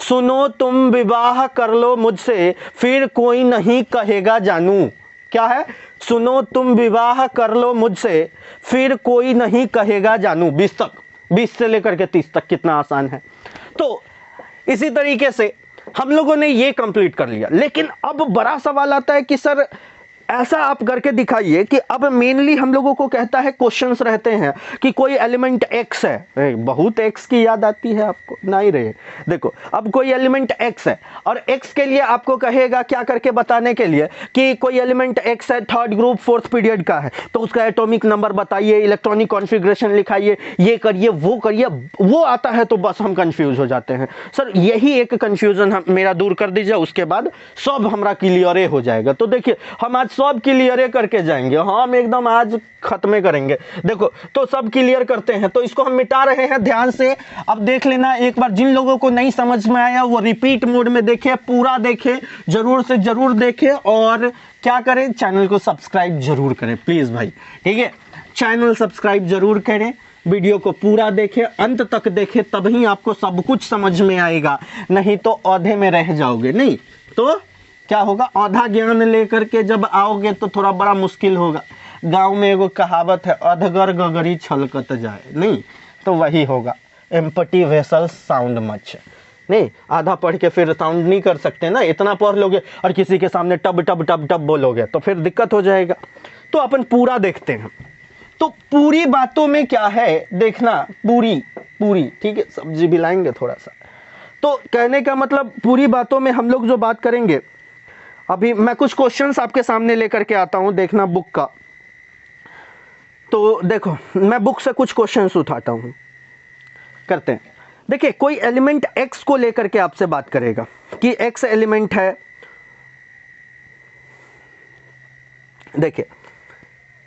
सुनो तुम विवाह कर लो मुझसे, फिर कोई नहीं कहेगा जानू। क्या है, सुनो तुम विवाह कर लो मुझसे, फिर कोई नहीं कहेगा जानू। 20 तक, 20 से लेकर के 30 तक कितना आसान है। तो इसी तरीके से हम लोगों ने ये कंप्लीट कर लिया। लेकिन अब बड़ा सवाल आता है कि सर ऐसा आप करके दिखाइए कि अब मेनली हम लोगों को कहता है, क्वेश्चंस रहते हैं कि कोई एलिमेंट एक्स है, बहुत एक्स की याद आती है आपको, नहीं रहे। देखो अब कोई एलिमेंट एक्स है और एक्स के लिए आपको कहेगा क्या करके बताने के लिए कि कोई एलिमेंट एक्स है, थर्ड ग्रुप फोर्थ पीरियड का है, तो उसका एटॉमिक नंबर बताइए, इलेक्ट्रॉनिक कॉन्फ़िगरेशन लिखाइए, ये करिए वो करिए, वो आता है तो बस हम कंफ्यूज हो जाते हैं। सर यही एक कंफ्यूजन मेरा दूर कर दीजिए, उसके बाद सब हमारा क्लियर हो जाएगा। तो देखिए हम आज सब क्लियर करके जाएंगे, हम एकदम आज खत्म करेंगे। देखो तो सब क्लियर करते हैं, तो इसको हम मिटा रहे हैं ध्यान से। अब देख लेना एक बार, जिन लोगों को नहीं समझ में आया वो रिपीट मोड में देखे, पूरा देखे, जरूर से जरूर देखे, और क्या करें, चैनल को सब्सक्राइब जरूर करें प्लीज भाई, ठीक है। चैनल सब्सक्राइब जरूर करें, वीडियो को पूरा देखें, अंत तक देखें, तभी आपको सब कुछ समझ में आएगा, नहीं तो औधे में रह जाओगे। नहीं तो क्या होगा, आधा ज्ञान लेकर के जब आओगे तो थोड़ा बड़ा मुश्किल होगा। गांव में एगो कहावत है, अधगर गगरी छलकत जाए, नहीं तो वही होगा, एम्पटी वेसल साउंड मच। नहीं, आधा पढ़ के फिर साउंड नहीं कर सकते ना, इतना पढ़ लोगे और किसी के सामने टब टब टब टब बोलोगे तो फिर दिक्कत हो जाएगा। तो अपन पूरा देखते हैं। तो पूरी बातों में क्या है देखना, पूरी ठीक है, सब्जी भी लाएंगे थोड़ा सा। तो कहने का मतलब पूरी बातों में हम लोग जो बात करेंगे, अभी मैं कुछ क्वेश्चंस आपके सामने लेकर के आता हूं, देखना बुक का। तो देखो मैं बुक से कुछ क्वेश्चंस उठाता हूं, करते हैं। देखिए कोई एलिमेंट x को लेकर के आपसे बात करेगा कि x एलिमेंट है। देखिए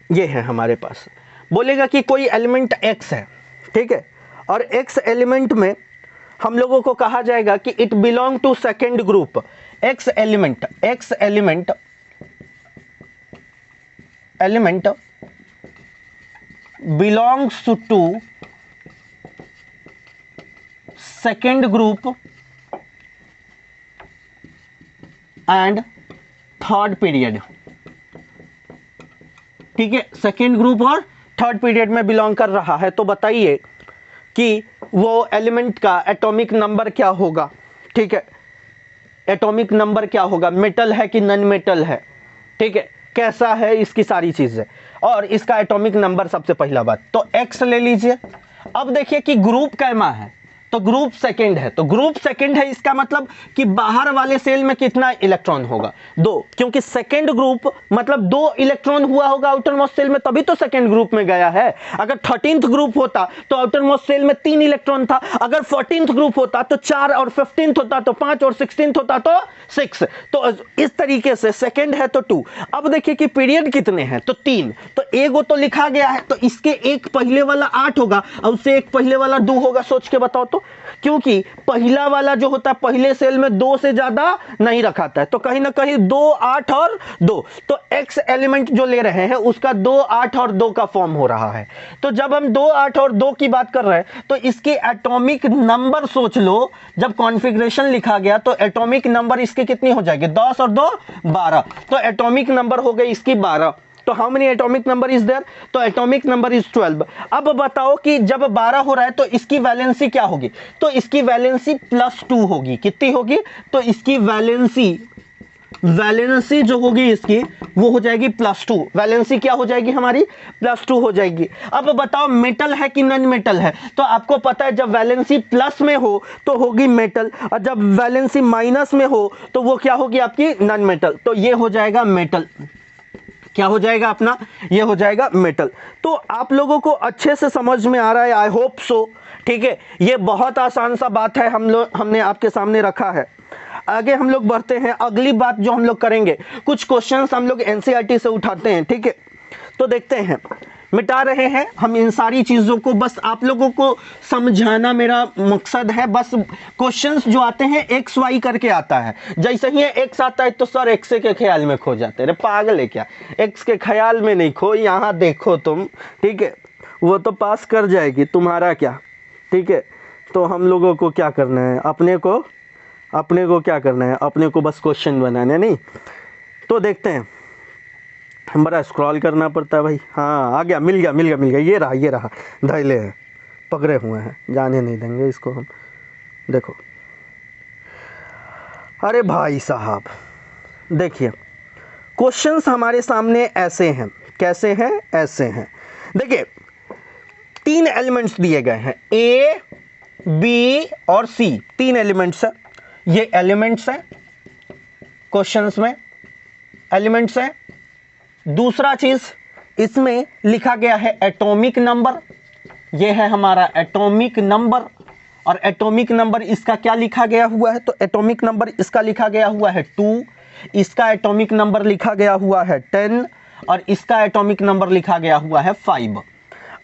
ये है हमारे पास, बोलेगा कि कोई एलिमेंट x है, ठीक है, और x एलिमेंट में हम लोगों को कहा जाएगा कि it belong to second group. X element belongs to second group and third period. ठीक है, सेकेंड ग्रुप और थर्ड पीरियड में बिलोंग कर रहा है। तो बताइए कि वो एलिमेंट का एटॉमिक नंबर क्या होगा। ठीक है, एटॉमिक नंबर क्या होगा, मेटल है कि नॉन मेटल है, ठीक है, कैसा है, इसकी सारी चीजें, और इसका एटॉमिक नंबर सबसे पहला बात। तो एक्स ले लीजिए। अब देखिए कि ग्रुप कैमा है, तो ग्रुप सेकंड है। तो ग्रुप सेकंड है, इसका मतलब कि बाहर वाले सेल में कितना इलेक्ट्रॉन होगा, 2, क्योंकि सेकंड ग्रुप मतलब 2 इलेक्ट्रॉन हुआ होगा आउटर मोस्ट सेल में, तभी तो सेकंड ग्रुप में गया है। अगर 13th ग्रुप होता तो आउटर मोस्ट सेल में 3 इलेक्ट्रॉन था, अगर 14th ग्रुप होता तो 4, और 15th होता तो 5, और 16th होता तो 6। तो इस तरीके से सेकंड है तो 2। अब देखिए कि पीरियड कितने हैं, तो 3। तो एगो तो लिखा गया है, तो इसके एक पहले वाला 8 होगा और उससे एक पहले वाला 2 होगा। सोच के बताओ तो, क्योंकि पहला वाला जो होता है पहले सेल में 2 से ज्यादा नहीं रखाता है, तो कहीं ना कहीं 2, 8 और 2। तो एक्स एलिमेंट जो ले रहे हैं उसका 2, 8 और 2 का फॉर्म हो रहा है। तो जब हम 2, 8 और 2 की बात कर रहे हैं तो इसके एटॉमिक नंबर सोच लो, जब कॉन्फ़िगरेशन लिखा गया तो एटॉमिक नंबर इसके कितनी हो जाएगी, 10 और 2 12। तो एटॉमिक नंबर हो गई इसकी 12। तो how many atomic number is there, तो एटॉमिक नंबर इज 12। अब बताओ कि जब 12 हो रहा है तो इसकी वैलेंसी क्या होगी, तो इसकी वैलेंसी +2 होगी। कितनी होगी, तो इसकी वैलेंसी जो होगी इसकी वो हो जाएगी +2। वैलेंसी क्या हो जाएगी हमारी, +2 हो जाएगी। अब बताओ मेटल है कि नॉन मेटल है, तो आपको पता है जब वैलेंसी प्लस में हो तो होगी मेटल, और जब वैलेंसी माइनस में हो तो वो क्या होगी आपकी, नॉन मेटल। तो ये हो जाएगा मेटल। क्या हो जाएगा अपना, ये हो जाएगा मेटल। तो आप लोगों को अच्छे से समझ में आ रहा है, आई होप सो। ठीक है, ये बहुत आसान सा बात है, हमने आपके सामने रखा है। आगे हम लोग बढ़ते हैं। अगली बात जो हम लोग करेंगे, कुछ क्वेश्चंस हम लोग एनसीईआरटी से उठाते हैं। ठीक है, तो देखते हैं, मिटा रहे हैं हम इन सारी चीजों को, बस आप लोगों को समझाना मेरा मकसद है। बस क्वेश्चंस जो आते हैं एक्स वाई करके आता है, जैसे ही एक्स आता है तो सर एक्स के ख्याल में खो जाते हैं। पागल है क्या, एक्स के ख्याल में नहीं खो, यहाँ देखो तुम। ठीक है, वो तो पास कर जाएगी, तुम्हारा क्या। ठीक है, तो हम लोगों को क्या करना है, अपने को क्या करना है, अपने को बस क्वेश्चन बनाने, नहीं। तो देखते हैं, बड़ा स्क्रॉल करना पड़ता है भाई। हाँ, आ गया, मिल गया, ये रहा धैले है, पकड़े हुए हैं, जाने नहीं देंगे इसको हम। देखो, अरे भाई साहब देखिए, क्वेश्चंस हमारे सामने ऐसे हैं, कैसे हैं, ऐसे हैं। देखिए 3 एलिमेंट्स दिए गए हैं, ए, बी और सी, 3 एलिमेंट्स है। ये एलिमेंट्स हैं, क्वेश्चंस में एलिमेंट्स हैं। दूसरा चीज इसमें लिखा गया है एटॉमिक नंबर, ये है हमारा एटॉमिक नंबर, और एटॉमिक नंबर इसका क्या लिखा गया हुआ है, तो एटॉमिक नंबर इसका लिखा गया हुआ है 2, इसका एटॉमिक नंबर लिखा गया हुआ है 10, और इसका एटॉमिक नंबर लिखा गया हुआ है 5।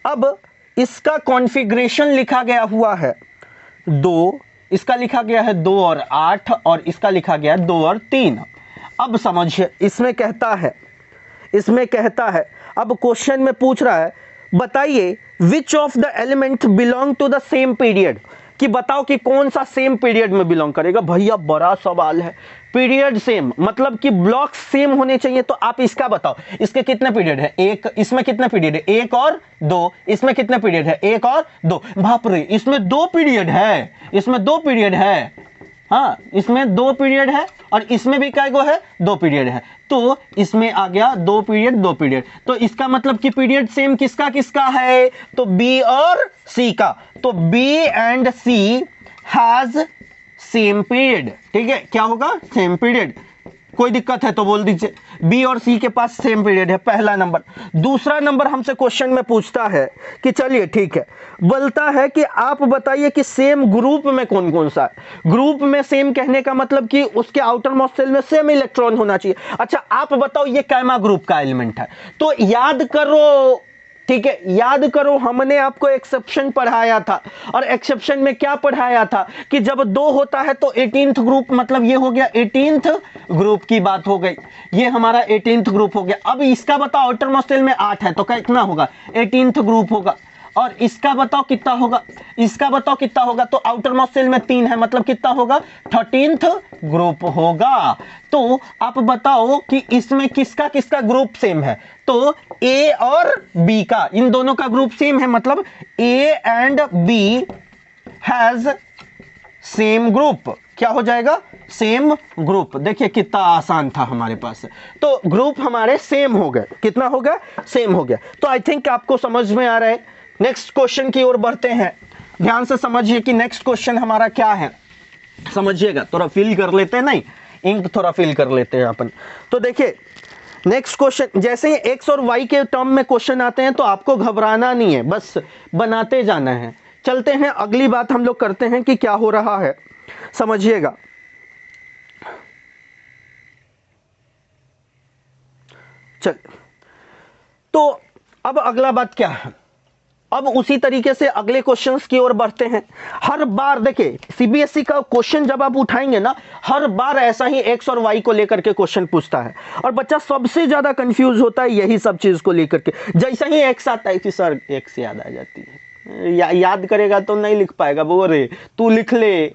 अब इसका कॉन्फ़िगरेशन लिखा गया हुआ है 2, इसका लिखा गया है 2 और 8, और इसका लिखा गया है 2 और 3। अब समझिए, इसमें कहता है, अब क्वेश्चन में पूछ रहा है, बताइए which of the element belong to the same period, कि बताओ कि कौन सा सेम पीरियड में बिलोंग करेगा। भैया बड़ा सवाल है, पीरियड सेम मतलब कि ब्लॉक सेम होने चाहिए। तो आप इसका बताओ, इसके कितने पीरियड है, एक, इसमें कितने पीरियड है, 1 और 2, इसमें कितने पीरियड है, 1 और 2। बाप रे, इसमें 2 पीरियड है, इसमें 2 पीरियड है, हाँ इसमें 2 पीरियड है, और इसमें भी क्या है, 2 पीरियड है। तो इसमें आ गया 2 पीरियड 2 पीरियड। तो इसका मतलब कि पीरियड सेम किसका किसका है, तो बी और सी का। तो B and C has same period. ठीक है, क्या होगा, सेम पीरियड। कोई दिक्कत है तो बोल दीजिए, बी और सी के पास सेम पीरियड है, पहला नंबर। दूसरा नंबर हमसे क्वेश्चन में पूछता है कि चलिए ठीक है, बोलता है कि आप बताइए कि सेम ग्रुप में कौन कौन सा है। ग्रुप में सेम कहने का मतलब कि उसके आउटर मोस्ट सेल में सेम इलेक्ट्रॉन होना चाहिए। अच्छा आप बताओ ये कैमा ग्रुप का एलिमेंट है, तो याद करो ठीक है, याद करो हमने आपको एक्सेप्शन पढ़ाया था, और एक्सेप्शन में क्या पढ़ाया था कि जब 2 होता है तो 18th ग्रुप, मतलब ये हो गया 18th ग्रुप की बात हो गई, ये हमारा 18th ग्रुप हो गया। अब इसका बताओ आउटर मोस्ट सेल में 8 है तो कितना होगा, 18th ग्रुप होगा। और इसका बताओ कितना होगा, इसका बताओ कितना होगा, तो आउटर मोस्ट सेल में 3 है, मतलब कितना होगा, 13th ग्रुप होगा। तो आप बताओ कि इसमें किसका किसका ग्रुप सेम है, तो ए और बी का, इन दोनों का ग्रुप सेम है, मतलब A and B has same group. क्या हो जाएगा, सेम ग्रुप। देखिए कितना आसान था हमारे पास, तो ग्रुप हमारे सेम हो गए। कितना हो गया, सेम हो गया। तो आई थिंक आपको समझ में आ रहा है। नेक्स्ट क्वेश्चन की ओर बढ़ते हैं, ध्यान से समझिए कि नेक्स्ट क्वेश्चन हमारा क्या है, समझिएगा। थोड़ा फिल कर लेते हैं, नहीं इंक थोड़ा फिल कर लेते हैं अपन। तो देखिए नेक्स्ट क्वेश्चन, जैसे ही एक्स और वाई के टर्म में क्वेश्चन आते हैं तो आपको घबराना नहीं है, बस बनाते जाना है। चलते हैं अगली बात हम लोग करते हैं कि क्या हो रहा है, समझिएगा। चल, तो अब अगला बात क्या है, अब उसी तरीके से अगले क्वेश्चंस की ओर बढ़ते हैं। हर बार देखिए सीबीएसई का क्वेश्चन जब आप उठाएंगे ना, हर बार ऐसा ही एक्स और वाई को लेकर के क्वेश्चन पूछता है, और बच्चा सबसे ज्यादा कंफ्यूज होता है यही सब चीज को लेकर के। जैसा ही एक्स आता है कि सर एक्स याद आ जाती है, याद करेगा तो नहीं लिख पाएगा, वो रे तू लिख ले,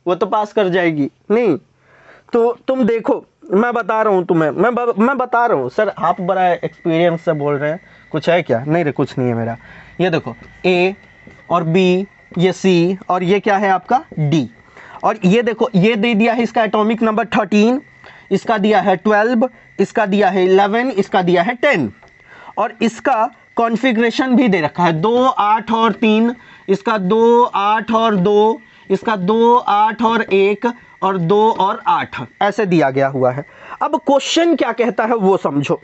वो तो पास कर जाएगी। नहीं तो तुम देखो, मैं बता रहा हूं तुम्हें, मैं बता रहा हूं। सर आप बड़ा एक्सपीरियंस से बोल रहे हैं, कुछ है क्या, नहीं रे कुछ नहीं है मेरा। ये देखो ए और बी, ये सी, और ये क्या है आपका डी, और ये देखो ये दे दिया है इसका एटॉमिक नंबर 13, इसका दिया है 12, इसका दिया है 11, इसका दिया है 10, और इसका कॉन्फ़िगरेशन भी दे रखा है 2, 8 और 3, इसका 2, 8 और 2, इसका 2, 8 और 1, और 2 और 8 ऐसे दिया गया हुआ है। अब क्वेश्चन क्या कहता है वो समझो।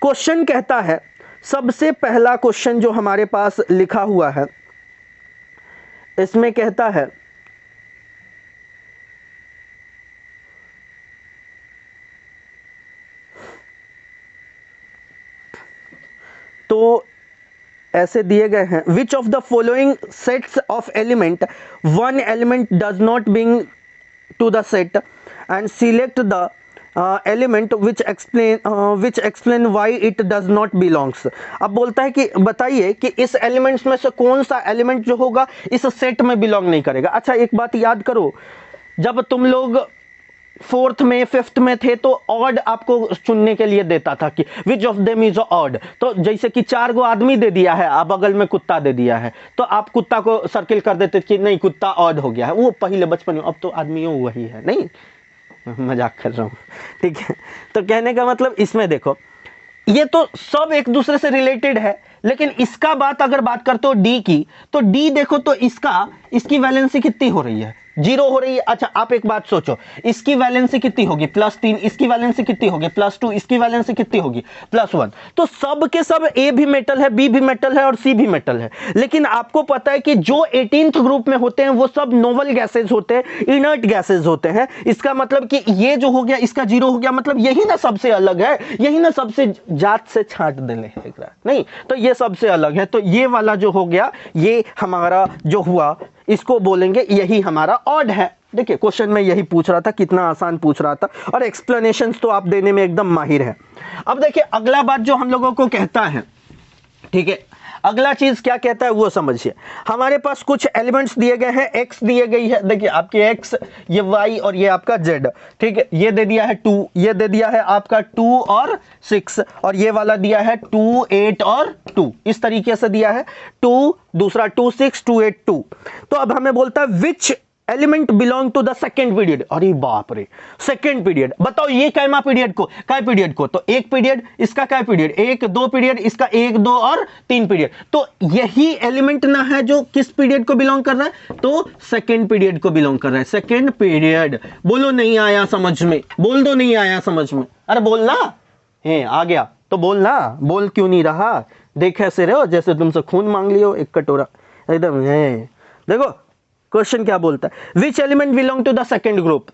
क्वेश्चन कहता है, सबसे पहला क्वेश्चन जो हमारे पास लिखा हुआ है, इसमें कहता है तो ऐसे दिए गए हैं, which of the following sets of element one element does not belong to the set and select the element which explain why it does not belongs. अब बोलता है कि बताइए कि इस एलिमेंट्स में से कौन सा एलिमेंट जो होगा इस सेट में बिलोंग नहीं करेगा। अच्छा एक बात याद करो, जब तुम लोग 4th में 5th में थे तो ऑड आपको चुनने के लिए देता था कि which of them is odd. तो जैसे कि 4 गो आदमी दे दिया है, अब बगल में कुत्ता दे दिया है, तो आप कुत्ता को सर्किल कर देते कि नहीं कुत्ता ऑड हो गया है। वो पहले बचपन में, अब तो आदमियों वही है, नहीं मजाक कर रहा हूँ, ठीक है। तो कहने का मतलब इसमें देखो ये तो सब एक दूसरे से रिलेटेड है, लेकिन इसका अगर बात करते हो डी की, तो डी देखो तो इसकी वैलेंसी कितनी हो रही है, 0 हो रही है। अच्छा आप एक बात सोचो, इसकी वैलेंसी कितनी होगी +3, इसकी वैलेंसी कितनी होगी +2, इसकी वैलेंसी कितनी होगी +1। तो सब के सब ए भी मेटल है, बी भी मेटल है और सी भी मेटल है। लेकिन आपको पता है कि जो 18th ग्रुप में होते हैं वो सब नोवल गैसेज होते हैं, इनर्ट गैसेज होते हैं। इसका मतलब कि ये जो हो गया इसका 0 हो गया, मतलब यही ना सबसे अलग है, यही ना सबसे जात से छांट देने है नहीं, तो ये सबसे अलग है। तो ये वाला जो हो गया, ये हमारा जो हुआ इसको बोलेंगे यही हमारा ऑड है। देखिए क्वेश्चन में यही पूछ रहा था, कितना आसान पूछ रहा था, और एक्सप्लेनेशंस तो आप देने में एकदम माहिर है। अब देखिए अगला बात जो हम लोगों को कहता है, ठीक है, अगला चीज क्या कहता है वो समझिए। हमारे पास कुछ एलिमेंट्स दिए गए हैं, एक्स दिए गई है, देखिए आपके एक्स, ये वाई और ये आपका जेड, ठीक है। ये दे दिया है 2, ये दे दिया है आपका 2 और 6, और ये वाला दिया है 2, 8 और 2, इस तरीके से दिया है 2, दूसरा 2, 6, 2, 8, 2। तो अब हमें बोलता है which element belong to the second period. अरे बाप रे, सेकेंड पीरियड, बताओ ये कैमा पीरियड को, काय पीरियड को, तो 1 पीरियड, इसका काय पीरियड 1, 2 पीरियड, इसका 1, 2 और 3 पीरियड। तो यही एलिमेंट ना है जो किस पीरियड को बिलोंग कर रहा है, तो सेकेंड पीरियड को बिलोंग कर रहा है, सेकेंड पीरियड। बोलो नहीं आया समझ में, बोल दो नहीं आया समझ में, अरे बोलना है, आ गया तो बोलना, बोल क्यों नहीं रहा, देख ऐसे रहो जैसे तुमसे खून मांग लियो एक कटोरा एकदम है। देखो क्वेश्चन क्या बोलता है, which element belong to the second group,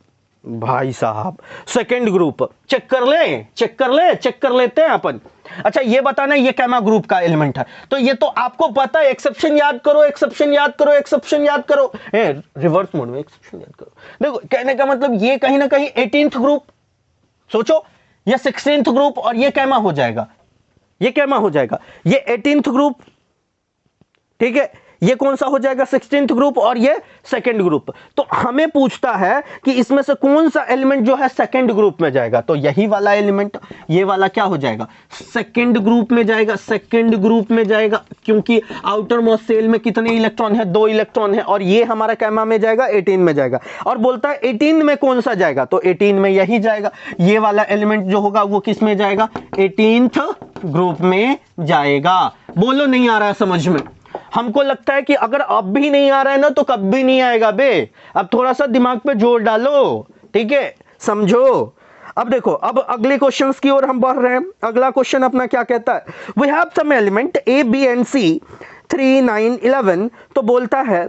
भाई साहब सेकेंड ग्रुप चेक कर लेते हैं अपन। अच्छा ये बताना ये कैमा ग्रुप का एलिमेंट है, तो ये तो आपको पता है, एक्सेप्शन याद करो, रिवर्स मोड में एक्सेप्शन याद करो। देखो कहने का मतलब ये कहीं ना कहीं 18th ग्रुप सोचो, ये 16th ग्रुप और ये कैमा हो जाएगा, ये 18th ग्रुप, ठीक है, ये कौन सा हो जाएगा 16th ग्रुप और ये सेकंड ग्रुप। तो हमें पूछता है कि इसमें से कौन सा एलिमेंट जो है सेकंड ग्रुप में जाएगा, तो यही वाला एलिमेंट, ये वाला क्या हो जाएगा सेकंड ग्रुप में जाएगा, क्योंकि आउटर मोस्ट शेल में कितने इलेक्ट्रॉन है, 2 इलेक्ट्रॉन है, और ये हमारा कैमा में जाएगा 18 में जाएगा। और बोलता है 18 में कौन सा जाएगा, तो 18 में यही जाएगा, ये वाला एलिमेंट जो होगा वो किस में जाएगा 18th ग्रुप में जाएगा। बोलो नहीं आ रहा है समझ में? हमको लगता है कि अगर अब भी नहीं आ रहा है ना तो कभी नहीं आएगा बे, अब थोड़ा सा दिमाग पे जोर डालो, ठीक है, समझो। अब देखो, अब अगले क्वेश्चंस की ओर हम बढ़ रहे हैं। अगला क्वेश्चन अपना क्या कहता है, we have some element A B and C 3 9 11, तो बोलता है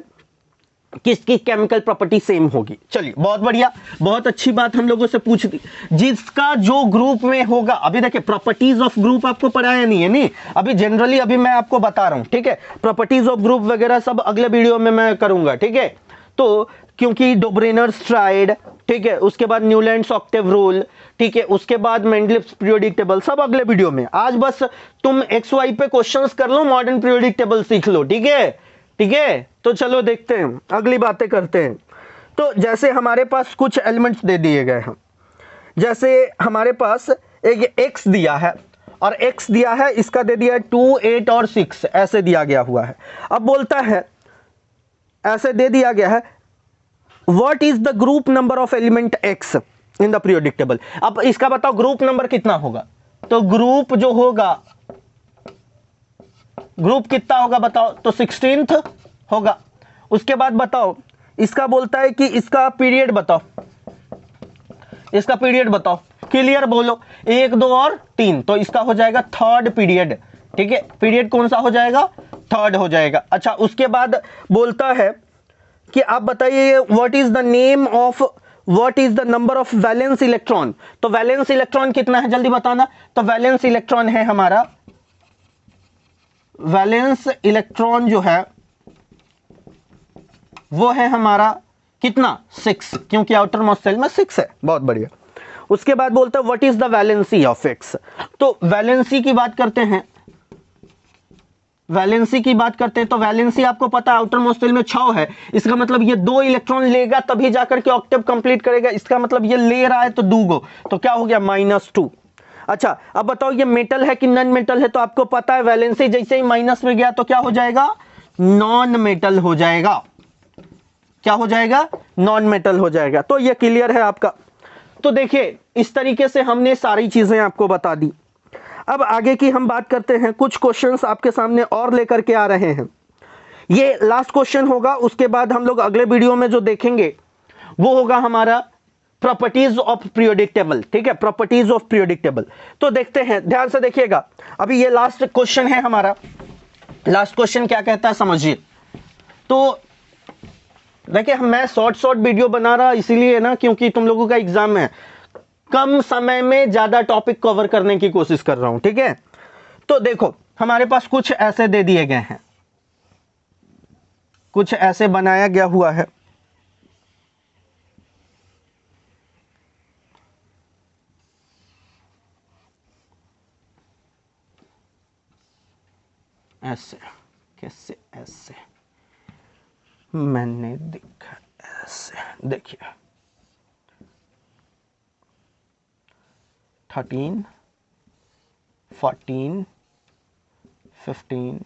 किसकी केमिकल प्रॉपर्टी सेम होगी। चलिए बहुत बढ़िया, बहुत अच्छी बात हम लोगों से पूछ दी, जिसका जो ग्रुप में होगा। अभी देखिए प्रॉपर्टीज ऑफ ग्रुप आपको पढ़ाया नहीं है, नहीं अभी जनरली अभी मैं आपको बता रहा हूं, ठीक है, प्रॉपर्टीज ऑफ ग्रुप वगैरह सब अगले वीडियो में मैं करूंगा, ठीक है। तो क्योंकि डोब्रेनर्स ट्राइड, ठीक है, उसके बाद न्यूलैंड्स ऑक्टेव रूल, ठीक है, उसके बाद मेंडलिप्स पीरियोडिक टेबल, सब अगले वीडियो में। आज बस तुम एक्स वाई पे क्वेश्चंस कर लो, मॉडर्न पीरियोडिक टेबल सीख लो, ठीक है, ठीक है। तो चलो देखते हैं, अगली बातें करते हैं। तो जैसे हमारे पास कुछ एलिमेंट्स दे दिए गए हैं, जैसे हमारे पास एक x दिया है और x दिया है, इसका दे दिया है 2 8 और 6, ऐसे दिया गया हुआ है। अब बोलता है ऐसे दे दिया गया है, what is the group number of element x in the periodic table. अब इसका बताओ ग्रुप नंबर कितना होगा, तो ग्रुप जो होगा, ग्रुप कितना होगा बताओ, तो 16th होगा। उसके बाद बताओ, इसका बोलता है कि इसका पीरियड बताओ, इसका पीरियड बताओ, क्लियर बोलो, 1 2 और 3, तो इसका हो जाएगा थर्ड पीरियड, ठीक है, पीरियड कौन सा हो जाएगा, थर्ड हो जाएगा। अच्छा उसके बाद बोलता है कि आप बताइए what is the name of, what is the number of valence electron. तो वैलेंस इलेक्ट्रॉन कितना है जल्दी बताना, तो वैलेंस इलेक्ट्रॉन है हमारा, वैलेंस इलेक्ट्रॉन जो है वो है हमारा कितना 6, क्योंकि आउटर मोस्ट शेल में 6 है। बहुत बढ़िया। उसके बाद बोलता है what is the valency of x, तो वैलेंसी की बात करते हैं, वैलेंसी की बात करते हैं, तो वैलेंसी आपको पता है आउटर मोस्ट शेल में 6 है, इसका मतलब ये 2 इलेक्ट्रॉन लेगा तभी जाकर के ऑक्टेव कंप्लीट करेगा, इसका मतलब ये ले रहा है तो 2 तो क्या हो गया -2। अच्छा अब बताओ ये मेटल है कि नॉन मेटल है, तो आपको पता है वैलेंसी जैसे ही माइनस में गया तो क्या हो जाएगा, नॉन मेटल हो जाएगा। क्या हो जाएगा, नॉन मेटल हो जाएगा। तो ये क्लियर है आपका। तो देखिए इस तरीके से हमने सारी चीजें आपको बता दी। अब आगे की हम बात करते हैं, कुछ क्वेश्चंस आपके सामने और लेकर के आ रहे हैं। ये लास्ट क्वेश्चन होगा, उसके बाद हम लोग अगले वीडियो में जो देखेंगे वो होगा हमारा प्रॉपर्टीज ऑफ पीरियोडिक टेबल, ठीक है, प्रॉपर्टीज ऑफ पीरियोडिक टेबल। तो देखते हैं, ध्यान से देखिएगा। अभी ये लास्ट क्वेश्चन है हमारा, लास्ट क्वेश्चन क्या कहता है समझिए। तो देखिए मैं शॉर्ट वीडियो बना रहा इसीलिए ना, क्योंकि तुम लोगों का एग्जाम है, कम समय में ज्यादा टॉपिक कवर करने की कोशिश कर रहा हूं, ठीक है। तो देखो हमारे पास कुछ ऐसे दे दिए गए हैं, कुछ ऐसे बनाया गया हुआ है। ऐसे कैसे, ऐसे मैंने देखा, ऐसे देखिए 13 14 15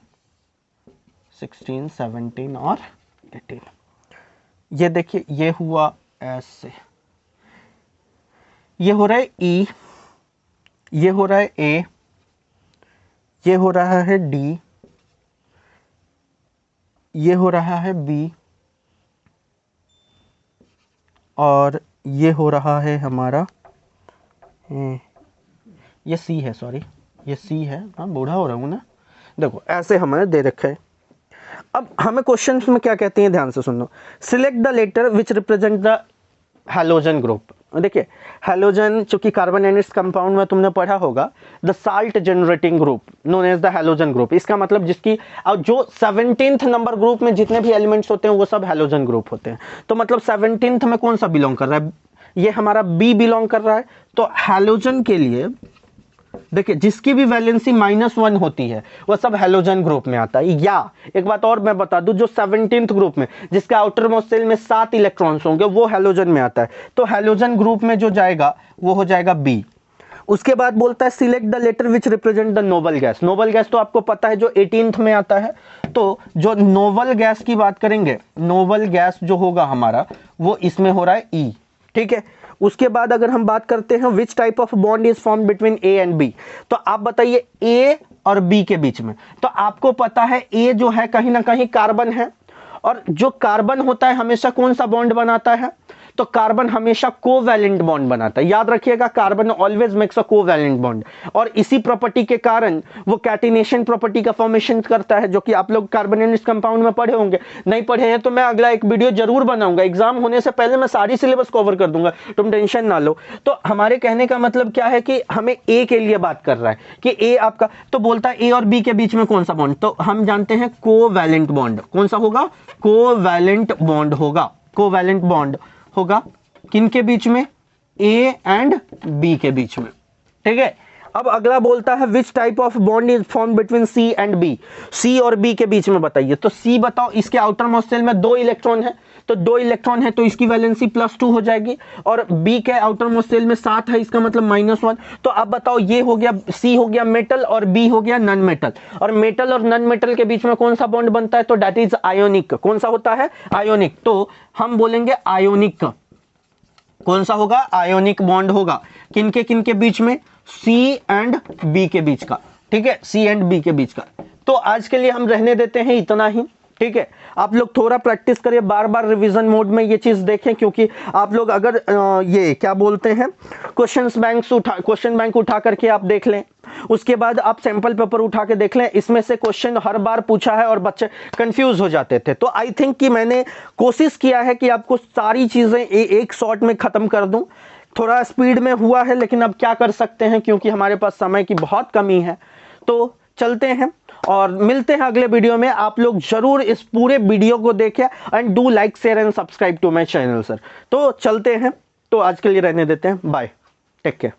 16 17 और 18। ये देखिए ये हुआ ऐसे, ये हो रहा है E, ये हो रहा है A, ये हो रहा है D, ये हो रहा है B, और ये हो रहा है हमारा ये C है, सॉरी ये C है, हाँ बूढ़ा हो रहा हूँ ना। देखो ऐसे हमें दे रखा है। अब हमें क्वेश्चन में क्या कहते हैं, ध्यान से सुनो। Select the letter which represent the halogen group. देखिए हैलोजन, चूंकि कार्बन एंड इट्स कंपाउंड में तुमने पढ़ा होगा, the salt generating group known as the halogen group. इसका मतलब जिसकी जो 17th नंबर ग्रुप में जितने भी एलिमेंट्स होते हैं वो सब हैलोजन ग्रुप होते हैं। तो मतलब 17th में कौन सा बिलोंग कर रहा है, ये हमारा बी बिलोंग कर रहा है। तो हैलोजन के लिए देखिए जिसकी भी वैलेंसी -1 होती है वो सब हैलोजन ग्रुप में आता है। या एक बात और मैं बता दूं, जो 17th ग्रुप में जिसका आउटर मोस्ट शेल में 7 इलेक्ट्रॉन्स होंगे वो हैलोजन में आता है। तो हैलोजन ग्रुप में जो जाएगा वो हो जाएगा बी। उसके बाद बोलता है select the letter which represent the noble gas. Noble gas तो आपको पता है जो 18th में आता है। तो जो नोबल गैस की बात करेंगे, नोबल गैस जो होगा हमारा वो इसमें हो रहा है ई, ठीक है। उसके बाद अगर हम बात करते हैं which type of bond is form between A and B, तो आप बताइए ए और बी के बीच में। तो आपको पता है ए जो है कहीं ना कहीं कार्बन है, और जो कार्बन होता है हमेशा कौन सा बॉन्ड बनाता है, तो कार्बन हमेशा कोवैलेंट बॉन्ड बनाता है। याद रखिएगा carbon always makes a covalent bond, और इसी प्रॉपर्टी के कारण वो कैटिनेशन प्रॉपर्टी का फॉर्मेशन करता है, जो कि आप लोग कार्बन एंड इट्स कंपाउंड में पढ़े होंगे। नहीं पढ़े हैं तो मैं अगला एक वीडियो जरूर बनाऊंगा, एग्जाम होने से पहले मैं सारी सिलेबस कवर कर दूंगा, तुम टेंशन ना लो। तो हमारे कहने का मतलब क्या है कि हमें ए के लिए बात कर रहा है कि ए आपका, तो बोलता है ए और बी के बीच में कौन सा बॉन्ड, तो हम जानते हैं कोवैलेंट बॉन्ड। कौन सा होगा, कोवैलेंट बॉन्ड होगा। कोवैलेंट बॉन्ड होगा किन के बीच में, ए एंड बी के बीच में, ठीक है। अब अगला बोलता है which type of bond is form between C and B. C और बी के बीच में बताइए। तो सी बताओ, इसके आउटर मोस्ट शेल में 2 इलेक्ट्रॉन है, तो 2 इलेक्ट्रॉन है तो इसकी वैलेंसी +2 हो जाएगी, और बी के आउटर मोस्ट शेल में 7 है, इसका मतलब -1। तो अब बताओ ये हो गया, सी हो गया मेटल और बी हो गया नॉन मेटल, और मेटल और नॉन मेटल के बीच में कौन सा बॉन्ड बनता है, तो दैट इज आयोनिक। कौन सा होता है, आयोनिक। तो हम बोलेंगे आयोनिक, कौन सा होगा, आयोनिक बॉन्ड होगा किन के बीच में, सी एंड बी के बीच का, ठीक है, सी एंड बी के बीच का। तो आज के लिए हम रहने देते हैं इतना ही, ठीक है। आप लोग थोड़ा प्रैक्टिस करिए, बार बार रिवीजन मोड में ये चीज देखें, क्योंकि आप लोग अगर ये क्या बोलते हैं क्वेश्चन बैंक उठा करके आप देख लें, उसके बाद आप सैंपल पेपर उठा के देख लें, इसमें से क्वेश्चन हर बार पूछा है और बच्चे कंफ्यूज हो जाते थे। तो आई थिंक कि मैंने कोशिश किया है कि आपको सारी चीजें एक शॉट में खत्म कर दूं। थोड़ा स्पीड में हुआ है, लेकिन अब क्या कर सकते हैं, क्योंकि हमारे पास समय की बहुत कमी है। तो चलते हैं और मिलते हैं अगले वीडियो में। आप लोग जरूर इस पूरे वीडियो को देखें and do like, share and subscribe to my channel sir. तो चलते हैं, तो आज के लिए रहने देते हैं, बाय, टेक केयर।